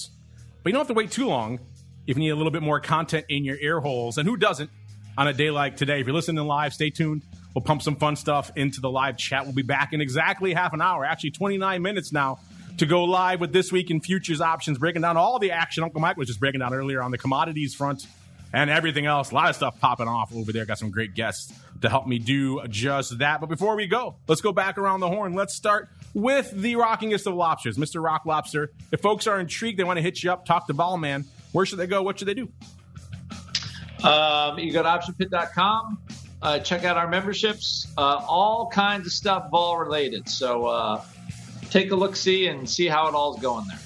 [SPEAKER 2] But you don't have to wait too long if you need a little bit more content in your ear holes. And who doesn't on a day like today? If you're listening live, stay tuned. We'll pump some fun stuff into the live chat. We'll be back in exactly half an hour, actually 29 minutes now, to go live with This Week in Futures Options, breaking down all the action Uncle Mike was just breaking down earlier on the commodities front and everything else. A lot of stuff popping off over there. Got some great guests to help me do just that. But before we go, let's go back around the horn. Let's start with the rockingest of lobsters, Mr. Rock Lobster. If folks are intrigued, they want to hit you up, talk to Ballman, where should they go? What should they do?
[SPEAKER 4] You go to optionpit.com. Check out our memberships. All kinds of stuff vol related. So take a look-see and see how it all is going there.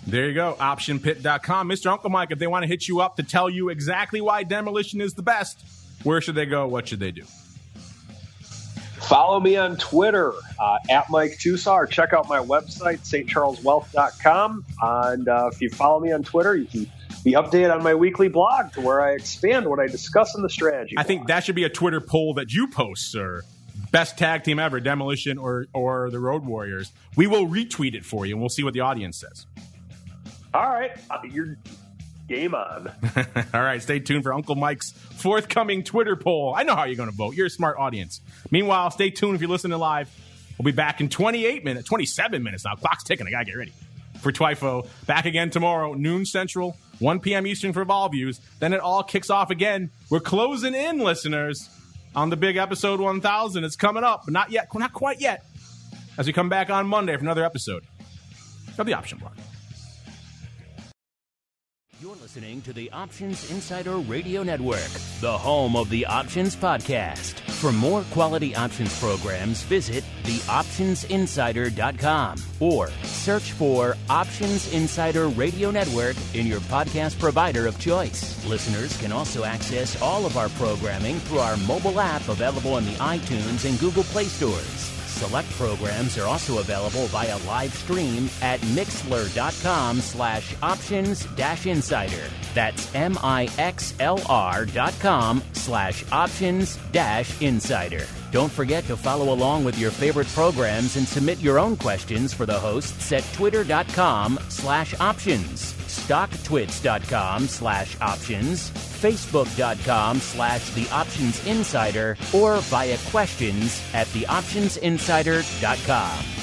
[SPEAKER 2] There you go, optionpit.com. Mr. Uncle Mike, if they want to hit you up to tell you exactly why demolition is the best, where should they go? What should they do?
[SPEAKER 3] Follow me on Twitter, at Mike TOSAW, or check out my website, stcharleswealth.com. And if you follow me on Twitter, you can be updated on my weekly blog to where I expand what I discuss in the strategy blog.
[SPEAKER 2] think that should be a Twitter poll that you post, sir. Best tag team ever, Demolition or the Road Warriors. We will retweet it for you, and we'll see what the audience says.
[SPEAKER 3] All right. You're game on.
[SPEAKER 2] All right. Stay tuned for Uncle Mike's forthcoming Twitter poll. I know how you're going to vote. You're a smart audience. Meanwhile, stay tuned if you're listening live. We'll be back in 27 minutes now. Clock's ticking. I got to get ready for TWIFO. Back again tomorrow, noon Central, 1 p.m. Eastern for Vol Views. Then it all kicks off again. We're closing in, listeners, on the big episode 1000. It's coming up, but not yet. Not quite yet. As we come back on Monday for another episode of the Option Block.
[SPEAKER 1] You're listening to the Options Insider Radio Network, the home of the Options Podcast. For more quality options programs, visit theoptionsinsider.com or search for Options Insider Radio Network in your podcast provider of choice. Listeners can also access all of our programming through our mobile app available in the iTunes and Google Play stores. Select programs are also available via live stream at mixlr.com/options-insider. That's mixlr.com/options-insider. Don't forget to follow along with your favorite programs and submit your own questions for the hosts at twitter.com/options, stocktwits.com/options, facebook.com/theoptionsinsider, or via questions at theoptionsinsider.com.